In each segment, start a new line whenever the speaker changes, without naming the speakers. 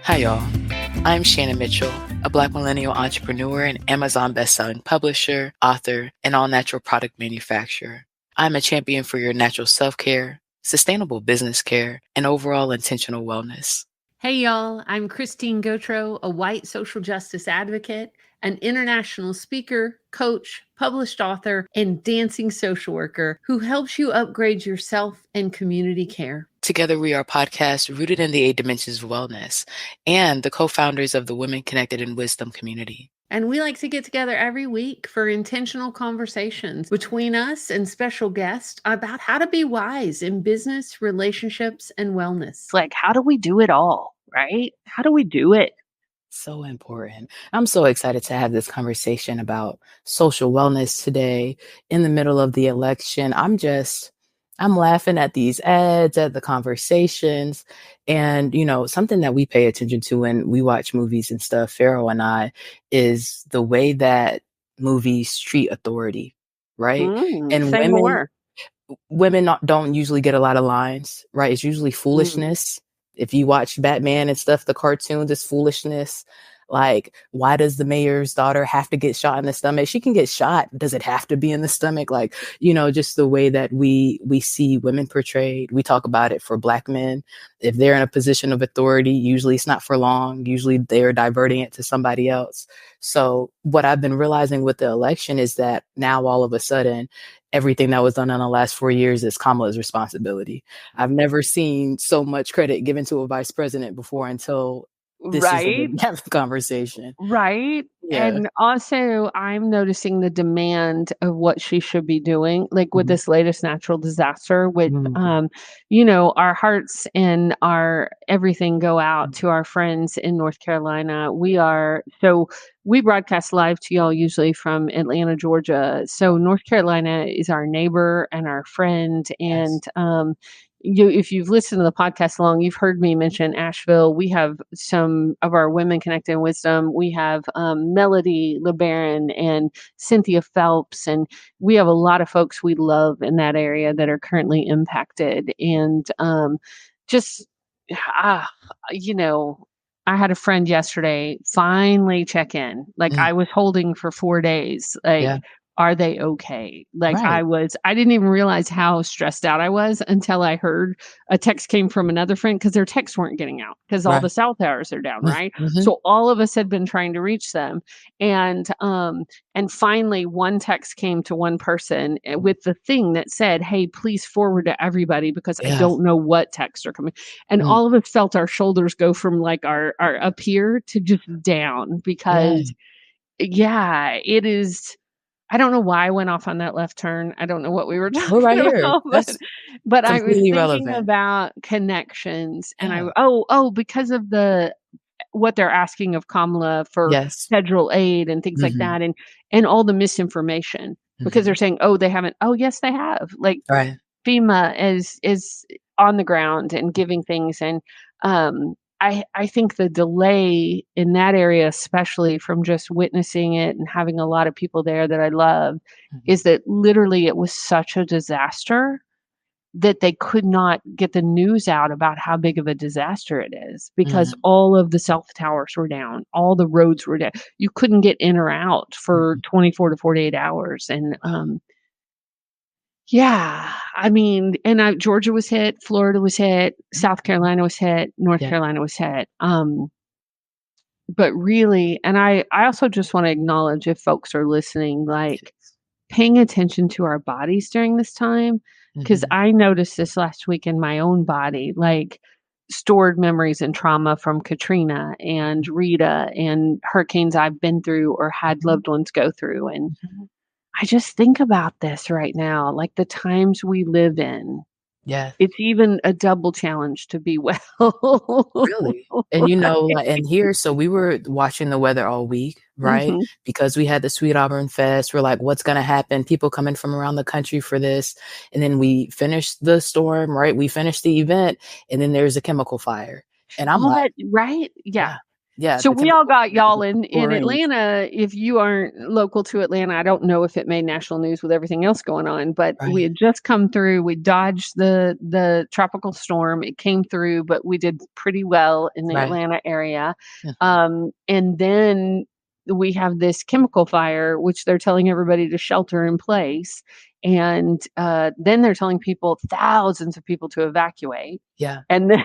Hi, y'all. I'm Shannon Mitchell, a Black millennial entrepreneur and Amazon bestselling publisher, author, and all-natural product manufacturer. I'm a champion for your natural self-care, sustainable business care, and overall intentional wellness.
Hey, y'all. I'm Christine Gautreaux, a white social justice advocate, an international speaker, coach, published author, and dancing social worker who helps you upgrade yourself and community care.
Together, we are a podcast rooted in the 8 dimensions of wellness and the co-founders of the Women Connected in Wisdom community.
And we like to get together every week for intentional conversations between us and special guests about how to be wise in business, relationships, and wellness.
Like, how do we do it all, right? How do we do it?
So important. I'm so excited to have this conversation about social wellness today in the middle of the election. I'm laughing at these ads, at the conversations, and, something that we pay attention to when we watch movies and stuff, Pharaoh and I, is the way that movies treat authority, right? And women don't usually get a lot of lines, right? It's usually foolishness. If you watch Batman and stuff, the cartoons, it's foolishness. Like, why does the mayor's daughter have to get shot in the stomach? She can get shot. Does it have to be in the stomach? Like, just the way that we see women portrayed. We talk about it for Black men. If they're in a position of authority, usually it's not for long. Usually they're diverting it to somebody else. So what I've been realizing with the election is that now all of a sudden, everything that was done in the last 4 years is Kamala's responsibility. I've never seen so much credit given to a vice president before until this is a conversation.
Right.
Yeah.
And also I'm noticing the demand of what she should be doing, like with this latest natural disaster with, our hearts and our everything go out to our friends in North Carolina. We broadcast live to y'all usually from Atlanta, Georgia. So North Carolina is our neighbor and our friend. And, if you've listened to the podcast long, you've heard me mention Asheville. We have some of our women connected in wisdom. We have Melody LeBaron and Cynthia Phelps, and we have a lot of folks we love in that area that are currently impacted. And I had a friend yesterday finally check in. Like I was holding for 4 days. Are they okay? Like
Right.
I didn't even realize how stressed out I was until I heard a text came from another friend because their texts weren't getting out because all the cell towers are down, right? So all of us had been trying to reach them. And finally one text came to one person with the thing that said, hey, please forward to everybody because I don't know what texts are coming. And all of us felt our shoulders go from like our up here to just down because it is. I don't know why I went off on that left turn. I don't know what we were talking
We're right here.
about, but I was thinking
relevant.
about connections and because of what they're asking of Kamala for federal aid and things like that and all the misinformation because they're saying, they haven't. Oh, yes, they have. Like FEMA is on the ground and giving things. And I think the delay in that area, especially from just witnessing it and having a lot of people there that I love, is that literally it was such a disaster that they could not get the news out about how big of a disaster it is because all of the cell towers were down, all the roads were down. You couldn't get in or out for 24 to 48 hours. And Georgia was hit, Florida was hit, South Carolina was hit, North Carolina was hit. But really, and I also just want to acknowledge if folks are listening, like paying attention to our bodies during this time, because I noticed this last week in my own body, like stored memories and trauma from Katrina and Rita and hurricanes I've been through or had loved ones go through. And I just think about this right now, like the times we live in.
Yeah.
It's even a double challenge to be well.
Really? And and here, so we were watching the weather all week, right? Because we had the Sweet Auburn Fest. We're like, what's going to happen? People coming from around the country for this. And then we finished the storm, right? We finished the event and then there's a chemical fire. And I'm like,
right? Yeah.
Yeah,
So
the
we all
chemical
got y'all in
chlorines.
Atlanta. If you aren't local to Atlanta, I don't know if it made national news with everything else going on, but we
Right,
had just come through. We dodged the tropical storm. It came through, but we did pretty well in the
right.
Atlanta area.
Mhm.
And then we have this chemical fire, which they're telling everybody to shelter in place. And then they're telling people, thousands of people, to evacuate.
Yeah.
And then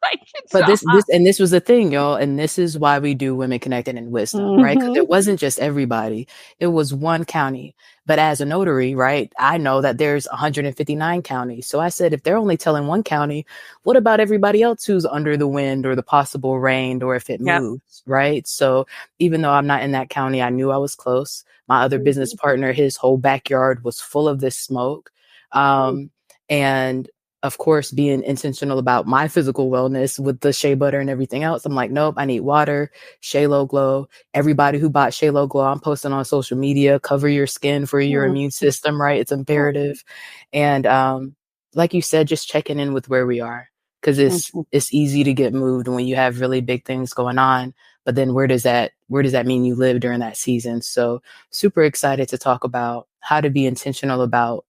like it's
But
a
this was the thing, y'all, and this is why we do Women Connected in Wisdom, right? Because
Mhm.
it wasn't just everybody. It was one county. But as a notary, right, I know that there's 159 counties. So I said, if they're only telling one county, what about everybody else who's under the wind or the possible rain or if it
Yep.
moves, right? So even though I'm not in that county, I knew I was close. My other business
Mhm.
partner, his whole backyard was full of this smoke. And of course, being intentional about my physical wellness with the shea butter and everything else. I'm like, nope, I need water, Shea Low Glow. Everybody who bought Shea Low Glow, I'm posting on social media, cover your skin for your
Mhm.
immune system, right? It's imperative. And like you said, just checking in with where we are. Because
Mhm.
it's easy to get moved when you have really big things going on. But then where does that mean you live during that season? So super excited to talk about how to be intentional about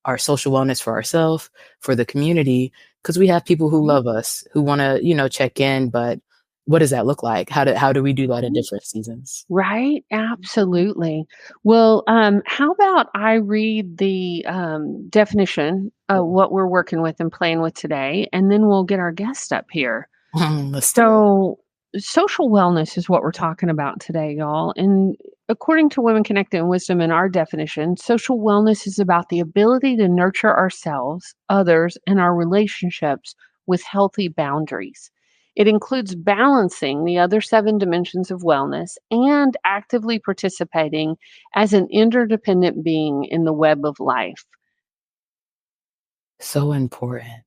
our social wellness for ourselves, for the community, because we have people who
Right.
love us, who want to, check in. But what does that look like? How do we do that in
Right.
different seasons?
Right. Absolutely. Well, how about I read the definition of what we're working with and playing with today, and then we'll get our guest up here.
Let's do it.
So, social wellness is what we're talking about today, y'all. And according to Women Connected in Wisdom in our definition, social wellness is about the ability to nurture ourselves, others, and our relationships with healthy boundaries. It includes balancing the other seven dimensions of wellness and actively participating as an interdependent being in the web of life.
So important.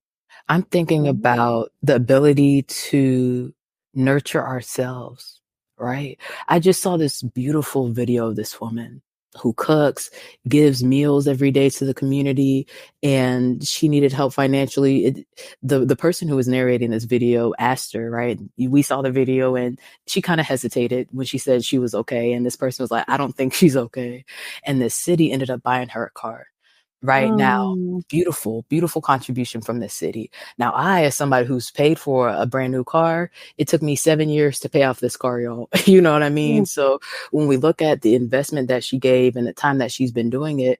I'm thinking
Mhm.
about the ability to nurture ourselves, right? I just saw this beautiful video of this woman who cooks, gives meals every day to the community, and she needed help financially. The person who was narrating this video asked her, right? We saw the video and she kind of hesitated when she said she was okay. And this person was like, I don't think she's okay. And the city ended up buying her a car right now.
Mm,
Beautiful, beautiful contribution from the city. Now, I, as somebody who's paid for a brand new car, it took me 7 years to pay off this car, y'all. You know what I mean?
mm,
So when we look at the investment that she gave and the time that she's been doing it,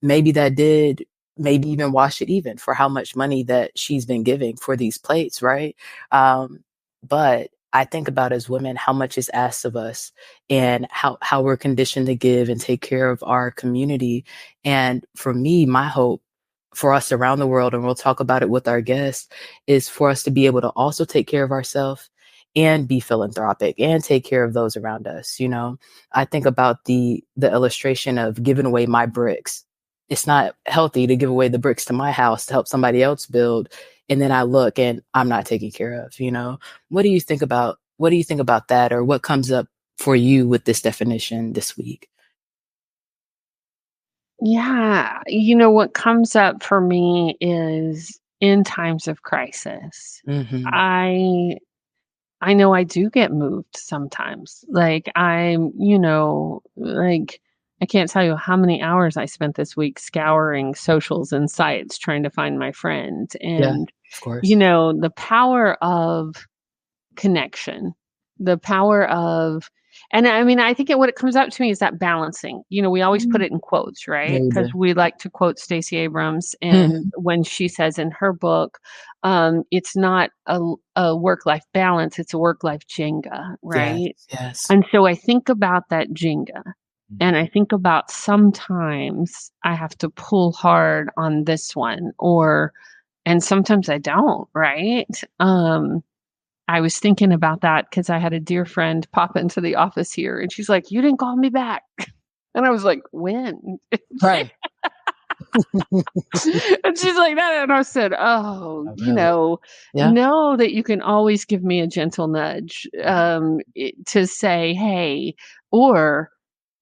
maybe that did maybe even wash it even for how much money that she's been giving for these plates, right? But I think about as women how much is asked of us and how we're conditioned to give and take care of our community. And for me, my hope for us around the world, and we'll talk about it with our guests, is for us to be able to also take care of ourselves and be philanthropic and take care of those around us. I think about the illustration of giving away my bricks. It's not healthy to give away the bricks to my house to help somebody else build, and then I look and I'm not taken care of. What do you think about that, or what comes up for you with this definition this week?
yeah, what comes up for me is in times of crisis.
Mhm.
I know I do get moved sometimes. Like like I can't tell you how many hours I spent this week scouring socials and sites trying to find my friend.
Yeah,
And
of course.
the power of connection, the power of and I mean, I think what it comes out to me is that balancing. We always put
Mm.
it in quotes,
Yeah,
right?
you
Because
do.
we like to quote Stacey Abrams, and
Mhm.
when she says in her book, it's not a work-life balance, it's a work-life Jenga,
Yes,
right?
yes.
And so I think about that Jenga, and I
Mhm.
think about sometimes I have to pull hard on this one, and sometimes I don't, right? I was thinking about that because I had a dear friend pop into the office here, and she's like, "You didn't call me back." And I was like, "When?"
Right.
And she's like, "No." And I said, "Oh,
Oh, really? Yeah.
know that you can always give me a gentle nudge, to say, 'Hey,' or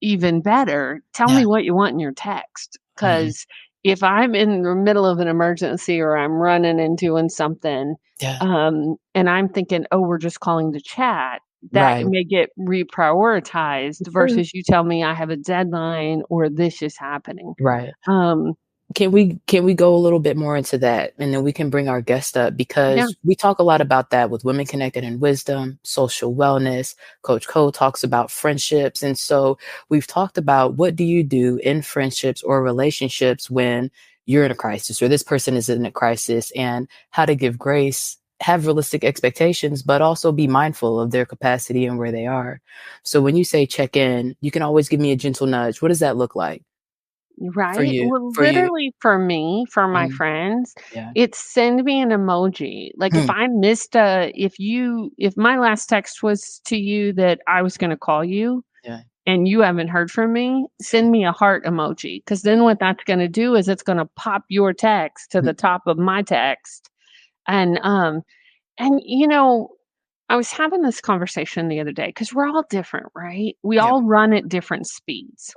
even better, tell
Yeah.
me what you want in your text,
Mhm.
because if I'm in the middle of an emergency or I'm running and doing something, and I'm thinking, oh, we're just calling to chat, that may get reprioritized versus you tell me I have a deadline or this is happening.
Right. Can we go a little bit more into that, and then we can bring our guest up, because we talk a lot about that with Women Connected in Wisdom, social wellness. Coach Cole talks about friendships. And so we've talked about what do you do in friendships or relationships when you're in a crisis or this person is in a crisis, and how to give grace, have realistic expectations, but also be mindful of their capacity and where they are. So when you say check in, you can always give me a gentle nudge. What does that look like?
Right. Well, literally for me, for my friends, it's send me an emoji. Like if I missed if my last text was to you that I was going to call you and you haven't heard from me, send me a heart emoji. Because then what that's going to do is it's going to pop your text to the top of my text. And I was having this conversation the other day because we're all different, right? We all run at different speeds.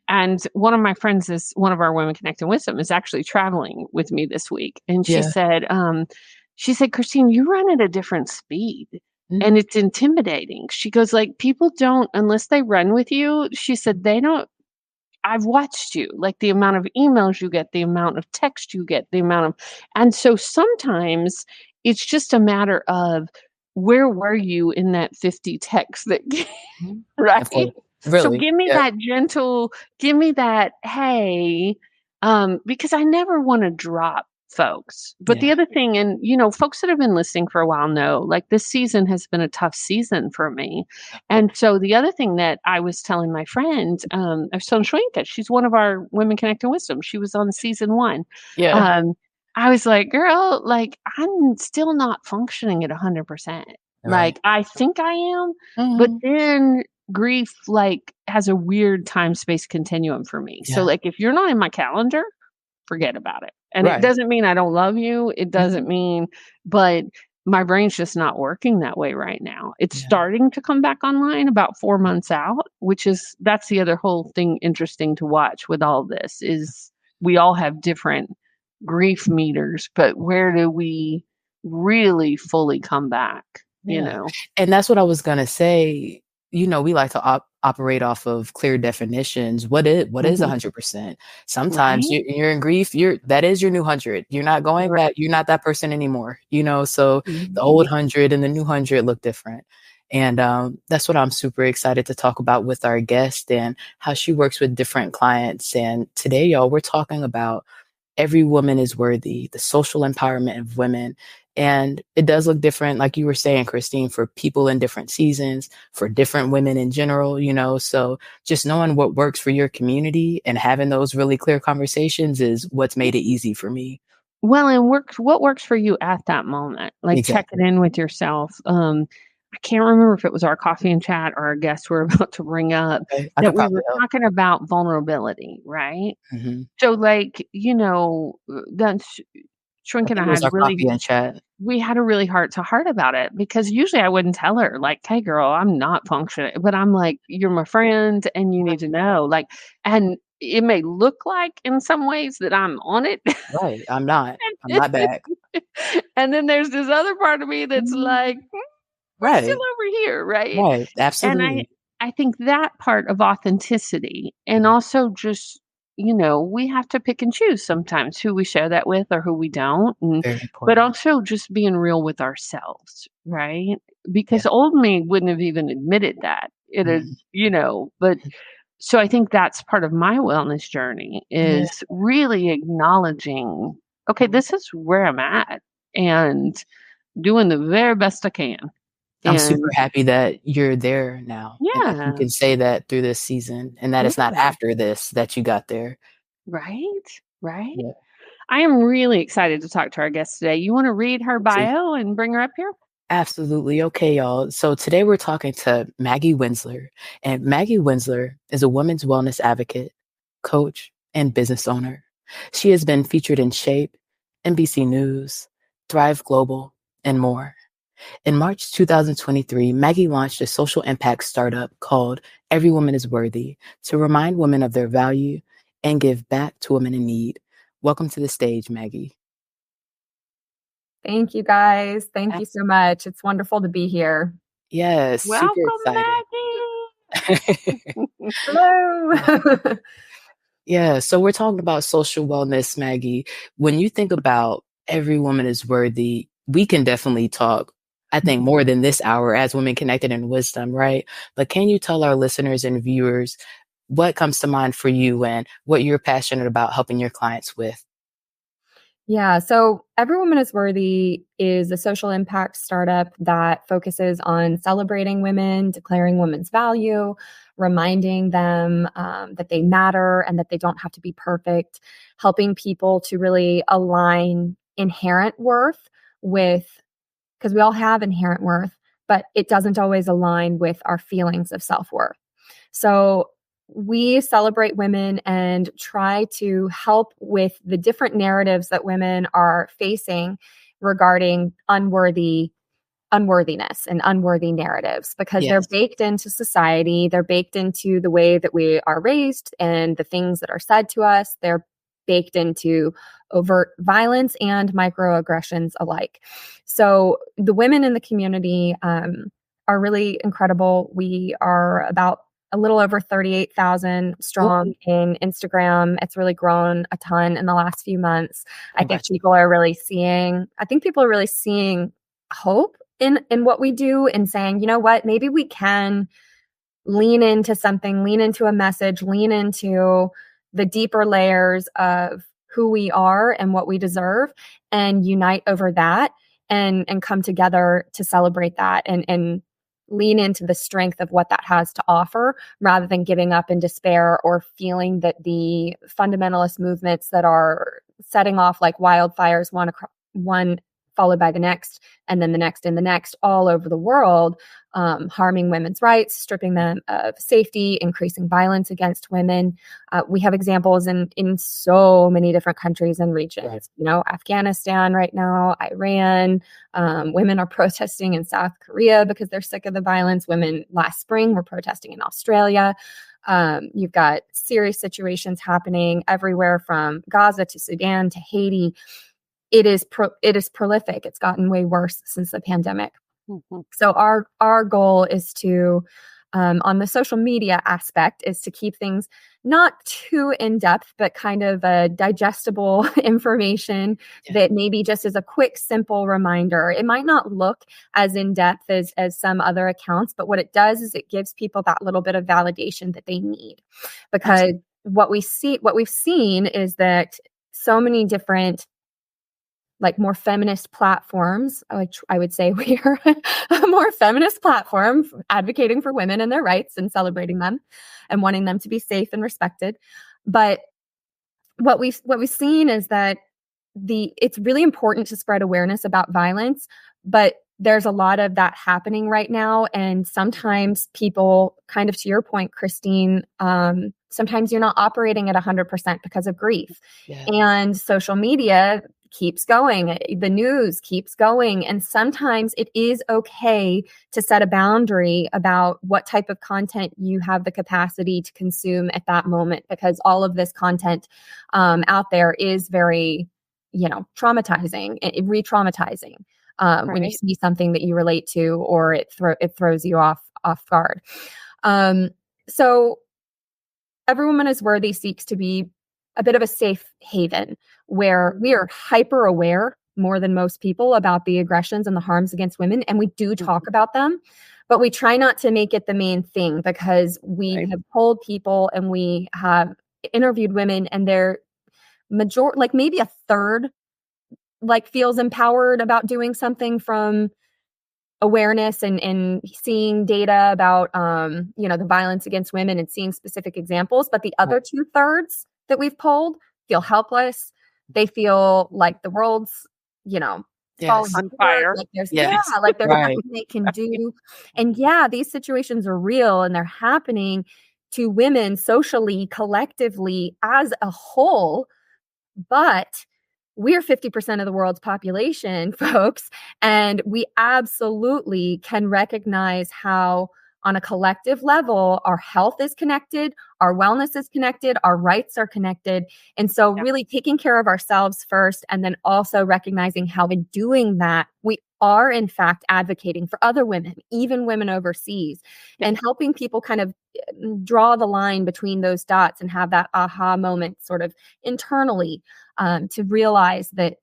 And one of my friends is one of our Women Connected Wisdom is actually traveling with me this week. And she said, Christine, you run at a different speed and it's intimidating. She goes, like, people don't, unless they run with you, she said, they don't. I've watched you, like the amount of emails you get, the amount of text you get, and so sometimes it's just a matter of where were you in that 50 texts that, right? Really? So give me that gentle, give me that, hey, because I never want to drop folks. But the other thing, and folks that have been listening for a while know, like this season has been a tough season for me. And so the other thing that I was telling my friend, I was telling Shrinka, she's one of our Women Connected Wisdom. She was on season 1. I was like, girl, like I'm still not functioning at 100%. Like I think I am, but then grief like has a weird time space continuum for me. So like if you're not in my calendar, forget about it. And it doesn't mean I don't love you. It doesn't mean, but my brain's just not working that way right now. It's starting to come back online about 4 months out, that's the other whole thing interesting to watch with all this is we all have different grief meters, but where do we really fully come back?
And that's what I was going to say. We like to operate off of clear definitions. What is 100%? Sometimes you're in grief. That is your new 100. You're not going back. You're not that person anymore. So the old 100 and the new 100 look different. And that's what I'm super excited to talk about with our guest and how she works with different clients. And today, y'all, we're talking about every woman is worthy, the social empowerment of women. And it does look different, like you were saying, Christine, for people in different seasons, for different women in general, so just knowing what works for your community and having those really clear conversations is what's made it easy for me.
Well, and what works for you at that moment, like checking in with yourself. I can't remember if it was our coffee and chat or our guests we're about to bring up that we were talking about vulnerability, right? So like, that's Shrink and I had we had a really heart to heart about it because usually I wouldn't tell her like, hey girl, I'm not functioning, but I'm like, you're my friend and you need to know, like, and it may look like in some ways that I'm on it.
Right. I'm not back.
And then there's this other part of me that's like, we're still over here. Right.
Right. Absolutely.
And I think that part of authenticity and also just, we have to pick and choose sometimes who we share that with or who we don't. But also just being real with ourselves, right? Because old me wouldn't have even admitted that. It is, but so I think that's part of my wellness journey is really acknowledging, okay, this is where I'm at and doing the very best I can.
I'm super happy that you're there now.
Yeah.
And you can say that through this season and that it's not after this that you got there.
Right.
Yeah.
I am really excited to talk to our guest today. You want to read her bio and bring her up here?
Absolutely. Okay, y'all. So today we're talking to Maggie Winzeler. And Maggie Winzeler is a women's wellness advocate, coach, and business owner. She has been featured in Shape, NBC News, Thrive Global, and more. In March 2023, Maggie launched a social impact startup called Every Woman is Worthy to remind women of their value and give back to women in need Welcome to the stage, Maggie.
Thank you, guys. Thank you so much. It's wonderful to be here.
Yes,
welcome,
super
excited.
Maggie. Hello.
Yeah, so we're talking about social wellness, Maggie. When you think about every woman is worthy, we can definitely talk, I think, more than this hour as Women Connected in Wisdom, right? But can you tell our listeners and viewers what comes to mind for you and what you're passionate about helping your clients with?
Yeah, so Every Woman is Worthy is a social impact startup that focuses on celebrating women, declaring women's value, reminding them that they matter and that they don't have to be perfect, helping people to really align inherent worth with, because we all have inherent worth, but it doesn't always align with our feelings of self-worth. So we celebrate women and try to help with the different narratives that women are facing regarding unworthiness and unworthy narratives, because they're baked into society. They're baked into the way that we are raised and the things that are said to us. They're baked into overt violence and microaggressions alike. So the women in the community are really incredible. We are about a little over 38,000 strong in Instagram. It's really grown a ton in the last few months. I think people are really seeing hope in what we do and saying, you know what, maybe we can lean into something, lean into a message, lean into the deeper layers of who we are and what we deserve, and unite over that and come together to celebrate that and lean into the strength of what that has to offer, rather than giving up in despair or feeling that the fundamentalist movements that are setting off like wildfires, one followed by the next, and then the next and the next, all over the world, harming women's rights, stripping them of safety, increasing violence against women. We have examples in so many different countries and regions. You know, Afghanistan right now, Iran. Women are protesting in South Korea because they're sick of the violence. Women last spring were protesting in Australia. You've got serious situations happening everywhere from Gaza to Sudan to Haiti. It is prolific. It's gotten way worse since the pandemic. Mm-hmm. So our goal is to, on the social media aspect, is to keep things not too in depth, but kind of digestible information that maybe just is a quick, simple reminder. It might not look as in depth as some other accounts, but what it does is it gives people that little bit of validation that they need, because what we've seen is that so many different, like, more feminist platforms, I would say we are a more feminist platform advocating for women and their rights and celebrating them and wanting them to be safe and respected. But what we've seen is that it's really important to spread awareness about violence, but there's a lot of that happening right now. And sometimes people, kind of to your point, Christine, sometimes you're not operating at 100% because of grief. And social media keeps going. The news keeps going. And sometimes it is okay to set a boundary about what type of content you have the capacity to consume at that moment, because all of this content out there is very, traumatizing, re-traumatizing. When you see something that you relate to, or it throws you off guard. So Every Woman is Worthy seeks to be a bit of a safe haven where we are hyper aware, more than most people, about the aggressions and the harms against women. And we do talk about them, but we try not to make it the main thing, because we have polled people and we have interviewed women, and they're maybe a third feels empowered about doing something from awareness and seeing data about, the violence against women and seeing specific examples. But the other 2/3 that we've polled feel helpless. They feel like the world's, falling on fire. Like there's nothing they can do. And these situations are real and they're happening to women socially, collectively, as a whole. But we're 50% of the world's population, folks, and we absolutely can recognize how on a collective level, our health is connected, our wellness is connected, our rights are connected. And so really taking care of ourselves first, and then also recognizing how in doing that, we are in fact advocating for other women, even women overseas, and helping people kind of draw the line between those dots and have that aha moment sort of internally, to realize that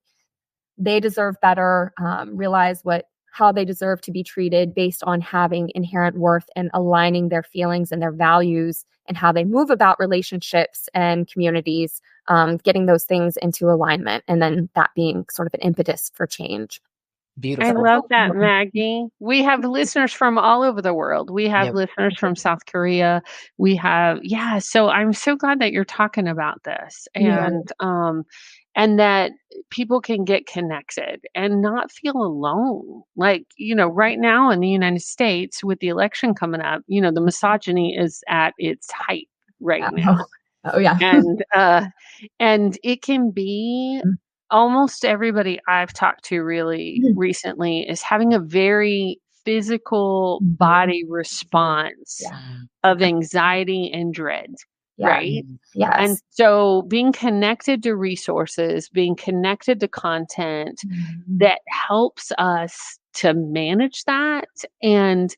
they deserve better, realize how they deserve to be treated based on having inherent worth and aligning their feelings and their values and how they move about relationships and communities, getting those things into alignment, and then that being sort of an impetus for change.
Beautiful.
I love that, Maggie. We have listeners from all over the world. We have listeners from South Korea. We have, so I'm so glad that you're talking about this, and that people can get connected and not feel alone. Like, right now in the United States with the election coming up, the misogyny is at its height right now.
Oh yeah.
And it can be almost everybody I've talked to really recently is having a very physical body response of anxiety and dread. Right?
Yes.
And so being connected to resources, being connected to content that helps us to manage that. And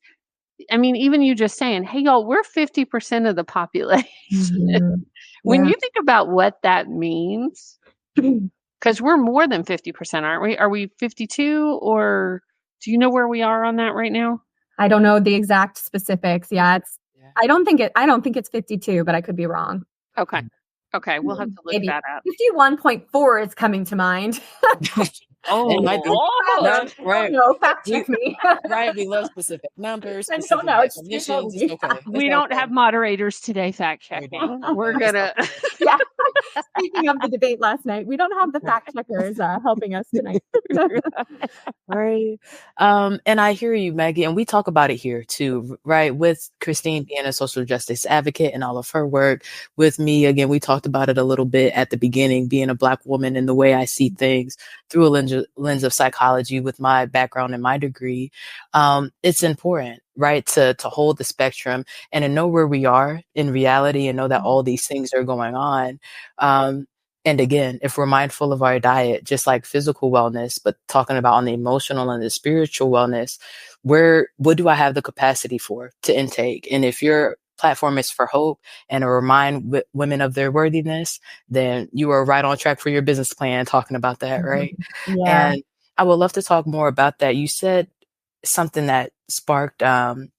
I mean, even you just saying, hey, y'all, we're 50% of the population. When you think about what that means, because we're more than 50%, aren't we? Are we 52, or do you know where we are on that right now?
I don't know the exact specifics. I don't think it's 52, but I could be wrong.
Okay. We'll have to look
Maybe
that up.
51.4 is coming to mind.
It might be.
Right. No, fact check me.
Right. We love specific numbers.
I don't know. It's
okay.
We don't have moderators today fact checking. We're gonna.
Speaking of the debate last night, we don't have the fact checkers helping us tonight.
Right. And I hear you, Maggie, and we talk about it here too, right? With Christine being a social justice advocate and all of her work. With me, again, we talked about it a little bit at the beginning, being a Black woman and the way I see things through a lens of psychology with my background and my degree. It's important, right, to hold the spectrum and to know where we are in reality and know that all these things are going on. And again, if we're mindful of our diet, just like physical wellness, but talking about on the emotional and the spiritual wellness, what do I have the capacity to intake? And if your platform is for hope and to remind women of their worthiness, then you are right on track for your business plan talking about that, right?
Yeah.
And I would love to talk more about that. You said something that sparked an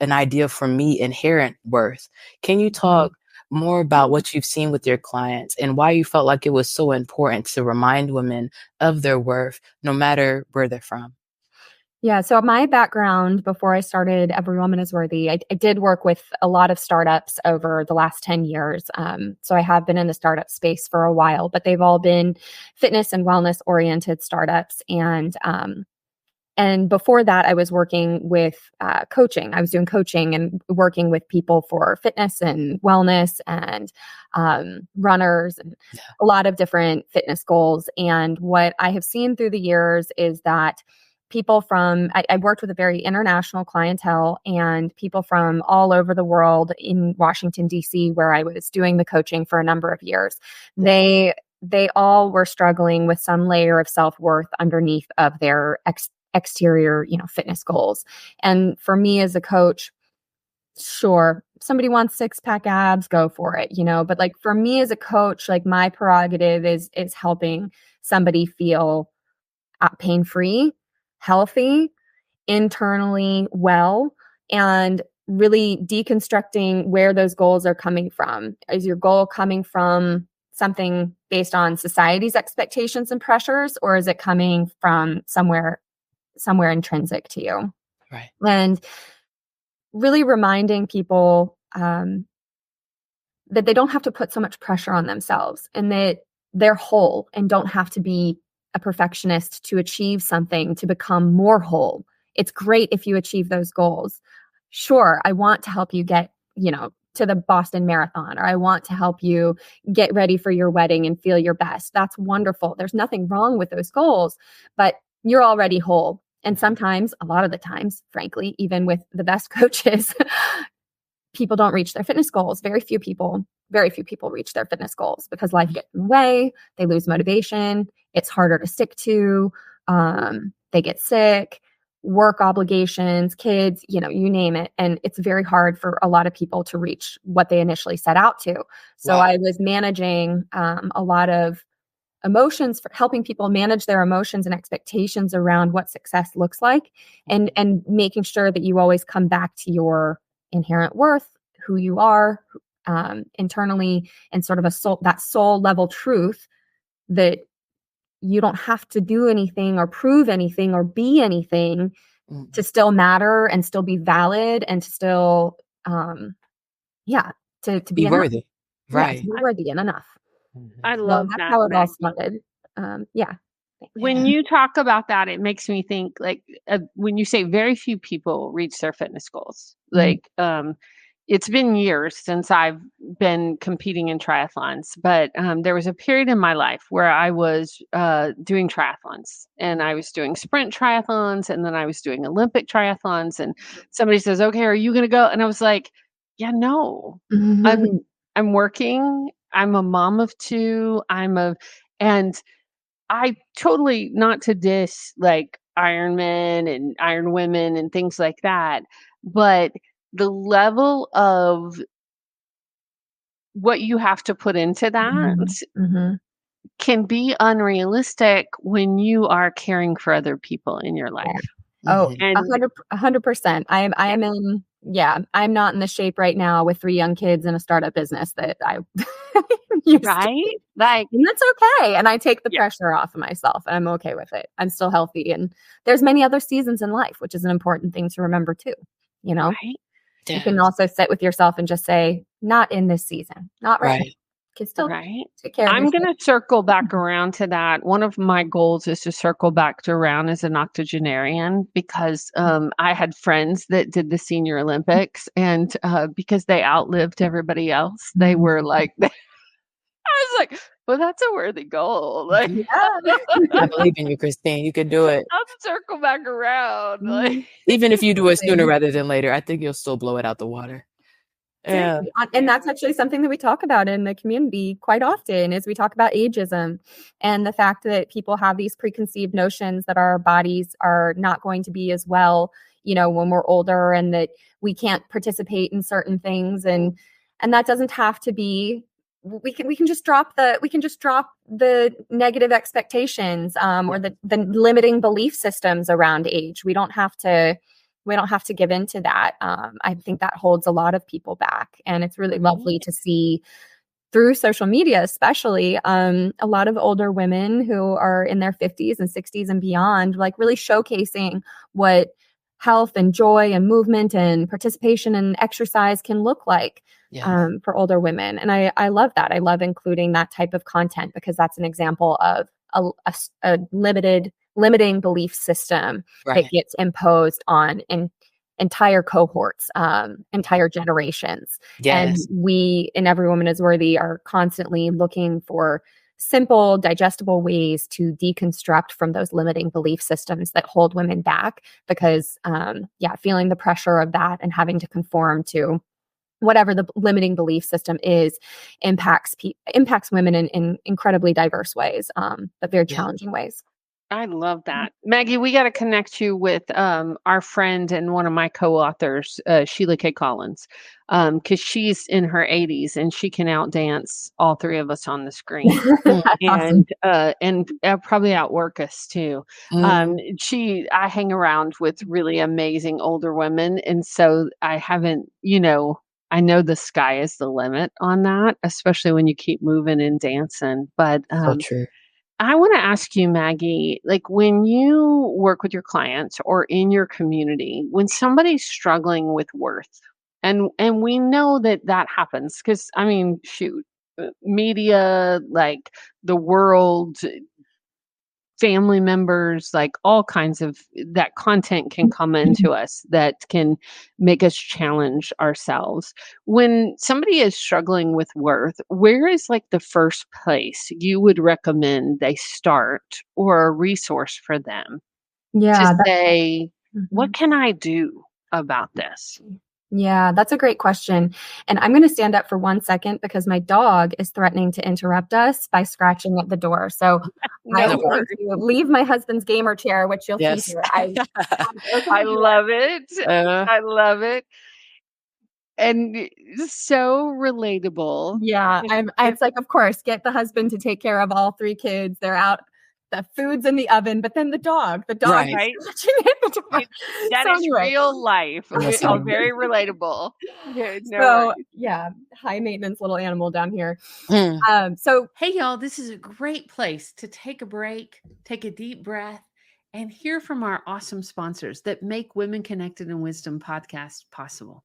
idea for me, inherent worth. Can you talk more about what you've seen with your clients and why you felt like it was so important to remind women of their worth, no matter where they're from?
Yeah. So my background before I started Every Woman is Worthy, I did work with a lot of startups over the last 10 years. So I have been in the startup space for a while, but they've all been fitness and wellness oriented startups. And before that, I was working with coaching. I was doing coaching and working with people for fitness and wellness and runners and a lot of different fitness goals. And what I have seen through the years is that people I worked with a very international clientele and people from all over the world in Washington, D.C., where I was doing the coaching for a number of years. They all were struggling with some layer of self-worth underneath of their exterior, fitness goals. And for me as a coach, sure, somebody wants 6-pack abs, go for it, but like for me as a coach, like my prerogative is helping somebody feel pain-free, healthy, internally well, and really deconstructing where those goals are coming from. Is your goal coming from something based on society's expectations and pressures, or is it coming from somewhere intrinsic to you?
Right.
And really reminding people that they don't have to put so much pressure on themselves and that they're whole and don't have to be a perfectionist to achieve something, to become more whole. It's great if you achieve those goals. Sure, I want to help you get, to the Boston Marathon, or I want to help you get ready for your wedding and feel your best. That's wonderful. There's nothing wrong with those goals, but you're already whole. And sometimes, a lot of the times, frankly, even with the best coaches, people don't reach their fitness goals. Very few people reach their fitness goals because life gets in the way. They lose motivation. It's harder to stick to. They get sick, work obligations, kids, you name it. And it's very hard for a lot of people to reach what they initially set out to. So I was managing a lot of emotions, for helping people manage their emotions and expectations around what success looks like, and making sure that you always come back to your inherent worth, who you are internally, and sort of that soul level truth that you don't have to do anything or prove anything or be anything to still matter and still be valid and to still to be
worthy. Right.
To be worthy and enough.
I love
that's
that,
how it
Maggie.
all started.
When you talk about that, it makes me think when you say very few people reach their fitness goals, it's been years since I've been competing in triathlons, but there was a period in my life where I was doing triathlons, and I was doing sprint triathlons, and then I was doing Olympic triathlons, and somebody says, okay, are you going to go? And I was like, yeah, no, I'm working. I'm a mom of two. And I totally, not to diss like Ironmen and Iron Women and things like that, but the level of what you have to put into that can be unrealistic when you are caring for other people in your life.
Oh, 100%. I'm not in the shape right now with 3 young kids and a startup business that I used
right?
And that's okay. And I take the pressure off of myself, and I'm okay with it. I'm still healthy, and there's many other seasons in life, which is an important thing to remember too.
Right?
You can also sit with yourself and just say, not in this season, not right now. Can still take care of
I'm going to circle back
Mm-hmm.
around to that. One of my goals is to circle back around as an octogenarian, because I had friends that did the Senior Olympics, and because they outlived everybody else, they were like, I was like, well, that's a worthy goal. Like,
I believe in you, Christine. You can do it.
I'll circle back around. Like,
even if you do it sooner rather than later, I think you'll still blow it out the water. Yeah.
And that's actually something that we talk about in the community quite often, is we talk about ageism and the fact that people have these preconceived notions that our bodies are not going to be as well, when we're older, and that we can't participate in certain things. And that doesn't have to be, we can just drop the negative expectations or the limiting belief systems around age. We don't have to give into that. I think that holds a lot of people back. And it's really lovely to see through social media, especially a lot of older women who are in their 50s and 60s and beyond, like really showcasing what health and joy and movement and participation and exercise can look like for older women. And I love that. I love including that type of content, because that's an example of a limiting belief system that gets imposed on entire cohorts, entire generations. And we, in Every Woman is Worthy, are constantly looking for simple, digestible ways to deconstruct from those limiting belief systems that hold women back, because feeling the pressure of that and having to conform to whatever the limiting belief system is impacts women in incredibly diverse ways, but very challenging ways.
I love that. Maggie, we got to connect you with our friend and one of my co-authors, Sheila K. Collins, because she's in her 80s and she can outdance all 3 of us on the screen. and probably outwork us too. I hang around with really amazing older women, and so I haven't, I know the sky is the limit on that, especially when you keep moving and dancing. But
so true.
I want to ask you, Maggie, like when you work with your clients or in your community, when somebody's struggling with worth, and we know that happens because, I mean, shoot, media, like the world, family members, like all kinds of that content can come into us that can make us challenge ourselves. When somebody is struggling with worth, where is like the first place you would recommend they start, or a resource for them? to say, what can I do about this?
Yeah, that's a great question. And I'm going to stand up for 1 second because my dog is threatening to interrupt us by scratching at the door. So I'm going to leave my husband's gamer chair, which you'll see here.
I love it. I love it. And so relatable.
Yeah, it's like, of course, get the husband to take care of all 3 kids. They're out. The food's in the oven, but then the dog
right.
That
is real life. Very relatable.
High maintenance little animal down here.
So hey y'all, this is a great place to take a break, take a deep breath, and hear from our awesome sponsors that make Women Connected in Wisdom podcast possible.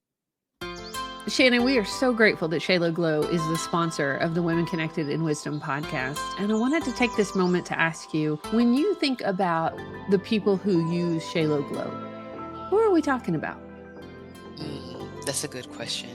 Shannon, we are so grateful that Shayla Glow is the sponsor of the Women Connected in Wisdom podcast. And I wanted to take this moment to ask you, when you think about the people who use Shayla Glow, who are we talking about?
That's a good question.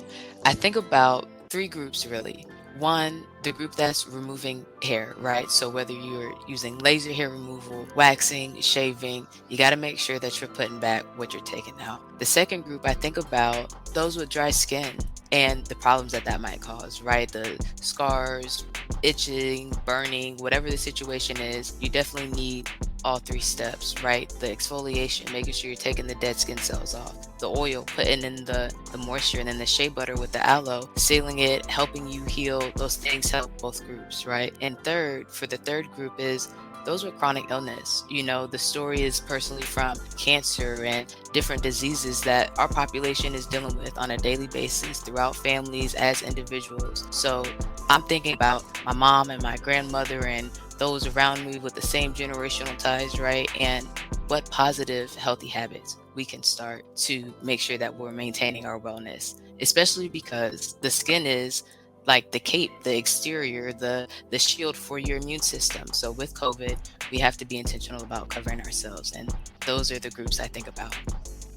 I think about 3 groups, really. One, the group that's removing hair, right? So whether you're using laser hair removal, waxing, shaving, you got to make sure that you're putting back what you're taking out. The second group, I think about those with dry skin and the problems that might cause, right? The scars, itching, burning, whatever the situation is, you definitely need all 3 steps, right? The exfoliation, making sure you're taking the dead skin cells off. The oil, putting in the moisture, and then the shea butter with the aloe, sealing it, helping you heal. Those things help both groups, right? And third, for the third group is those with chronic illness. You know, the story is personally from cancer and different diseases that our population is dealing with on a daily basis throughout families as individuals. So I'm thinking about my mom and my grandmother and those around me with the same generational ties, right? And what positive, healthy habits we can start to make sure that we're maintaining our wellness, especially because the skin is like the cape, the exterior, the shield for your immune system. So with COVID, we have to be intentional about covering ourselves. And those are the groups I think about.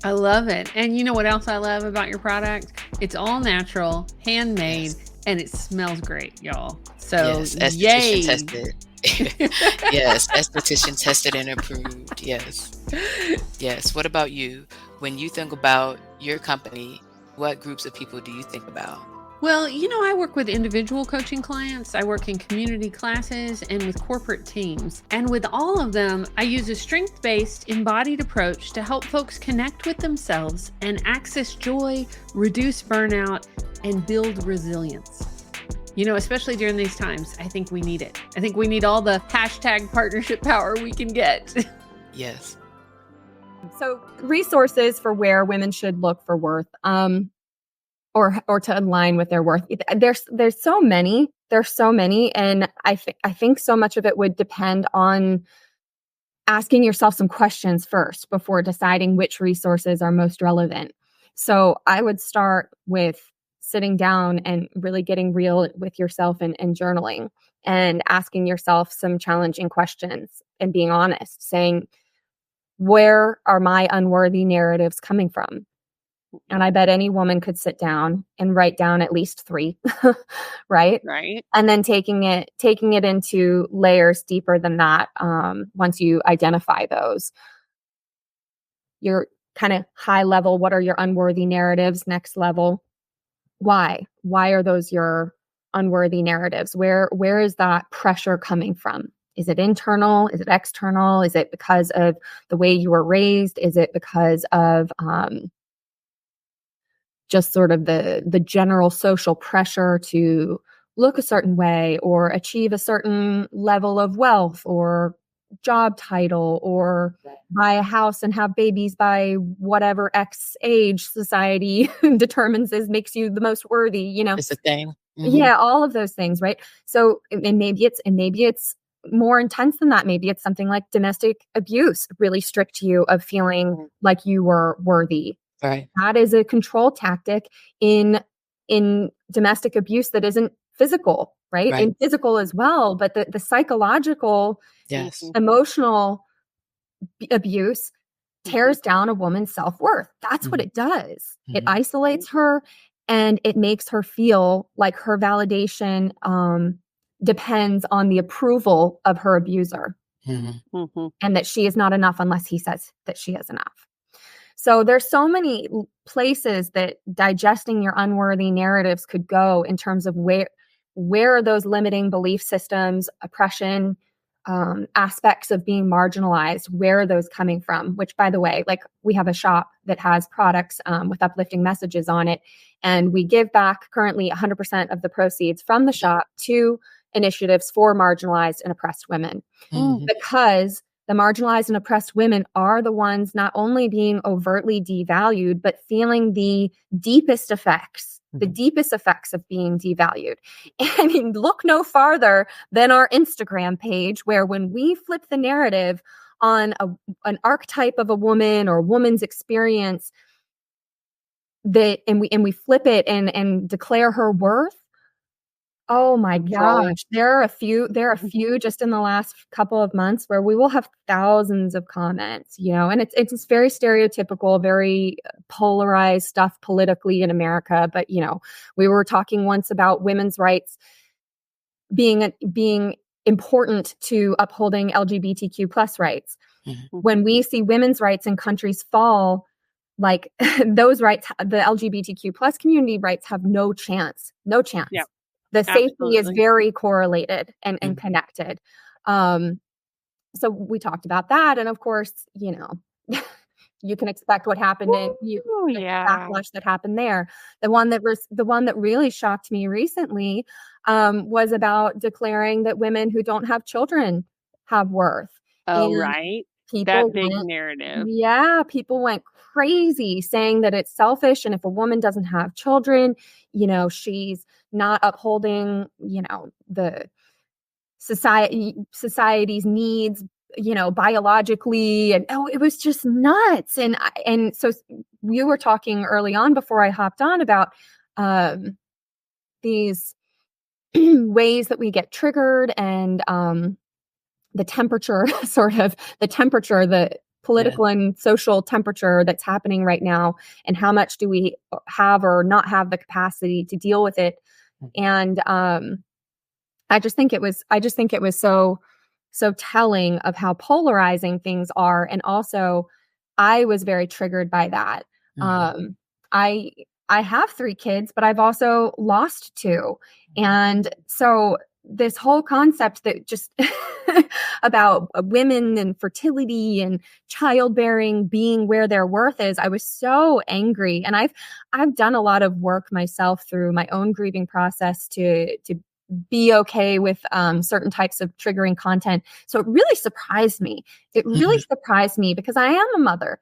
I love it. And you know what else I love about your product? It's all natural, handmade, and it smells great, y'all. So yay.
Tested. Yes, esthetician tested and approved. Yes. What about you? When you think about your company, what groups of people do you think about?
Well, you know, I work with individual coaching clients. I work in community classes and with corporate teams. And with all of them, I use a strength-based, embodied approach to help folks connect with themselves and access joy, reduce burnout, and build resilience. You know, especially during these times, I think we need it. I think we need all the #, partnership power we can get.
Yes.
So resources for where women should look for worth, or to align with their worth. There's so many. And I think so much of it would depend on asking yourself some questions first before deciding which resources are most relevant. So I would start with sitting down and really getting real with yourself and journaling and asking yourself some challenging questions and being honest, saying, where are my unworthy narratives coming from? And I bet any woman could sit down and write down at least 3, right?
Right.
And then taking it into layers deeper than that. Once you identify those, your kind of high level, what are your unworthy narratives? Next level, why are those your unworthy narratives? Where is that pressure coming from? Is it internal? Is it external? Is it because of the way you were raised? Is it because of just sort of the general social pressure to look a certain way or achieve a certain level of wealth or job title or buy a house and have babies by whatever X age society determines makes you the most worthy, you know?
It's a thing.
Mm-hmm. Yeah, all of those things, right? So, and maybe it's more intense than that. Maybe it's something like domestic abuse really stripped you of feeling like you were worthy.
Right.
That is a control tactic in domestic abuse that isn't physical, right? And physical as well, but the psychological, emotional abuse tears down a woman's self-worth. That's what it does. It isolates her and it makes her feel like her validation depends on the approval of her abuser. and that she is not enough unless he says that she is enough. So there's so many places that digesting your unworthy narratives could go in terms of where are those limiting belief systems, oppression, aspects of being marginalized, where are those coming from? Which, by the way, like, we have a shop that has products with uplifting messages on it, and we give back currently 100% of the proceeds from the shop to initiatives for marginalized and oppressed women, because the marginalized and oppressed women are the ones not only being overtly devalued, but feeling the deepest effects of being devalued. I mean, look no farther than our Instagram page, where when we flip the narrative on an archetype of a woman or woman's experience, and we flip it and declare her worth. Oh my gosh. There are a few just in the last couple of months where we will have thousands of comments, and it's very stereotypical, very polarized stuff politically in America. But, we were talking once about women's rights being important to upholding LGBTQ plus rights. When we see women's rights in countries fall, like those rights, the LGBTQ plus community rights have no chance. Yeah. The safety is very correlated and connected. So we talked about that. And of course, you can expect what happened the backlash that happened there. The one that really shocked me recently was about declaring that women who don't have children have worth.
Right. That big narrative.
Yeah. People went crazy saying that it's selfish. And if a woman doesn't have children, she's not upholding, the society's needs, biologically. And it was just nuts. And so we were talking early on before I hopped on about these ways that we get triggered, and the temperature, the political and social temperature that's happening right now, and how much do we have or not have the capacity to deal with it. And I just think it was so telling of how polarizing things are. And also, I was very triggered by that. I have 3 kids, but I've also lost 2. And so this whole concept that just about women and fertility and childbearing being where their worth is, I was so angry. And I've done a lot of work myself through my own grieving process to be okay with certain types of triggering content. So it really surprised me. Because I am a mother,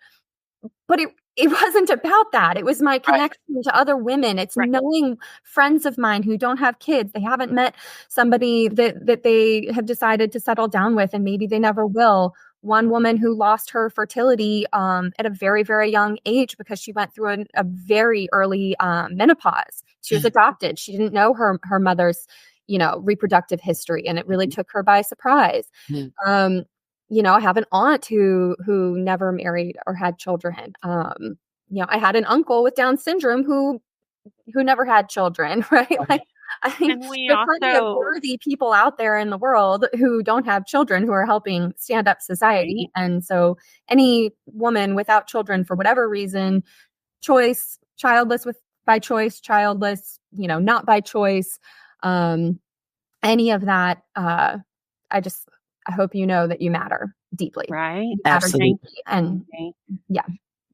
but it wasn't about that. It was my connection to other women. It's knowing friends of mine who don't have kids. They haven't met somebody that they have decided to settle down with, and maybe they never will. One woman who lost her fertility at a very, very young age because she went through a very early menopause. She was adopted. She didn't know her mother's, reproductive history, and it really took her by surprise. I have an aunt who never married or had children. I had an uncle with Down syndrome who never had children, right? Like, I think there are plenty of worthy people out there in the world who don't have children who are helping stand up society. And so any woman without children for whatever reason, choice, childless by choice, childless, not by choice, any of that, I hope you know that you matter deeply.
Right.
Absolutely.
And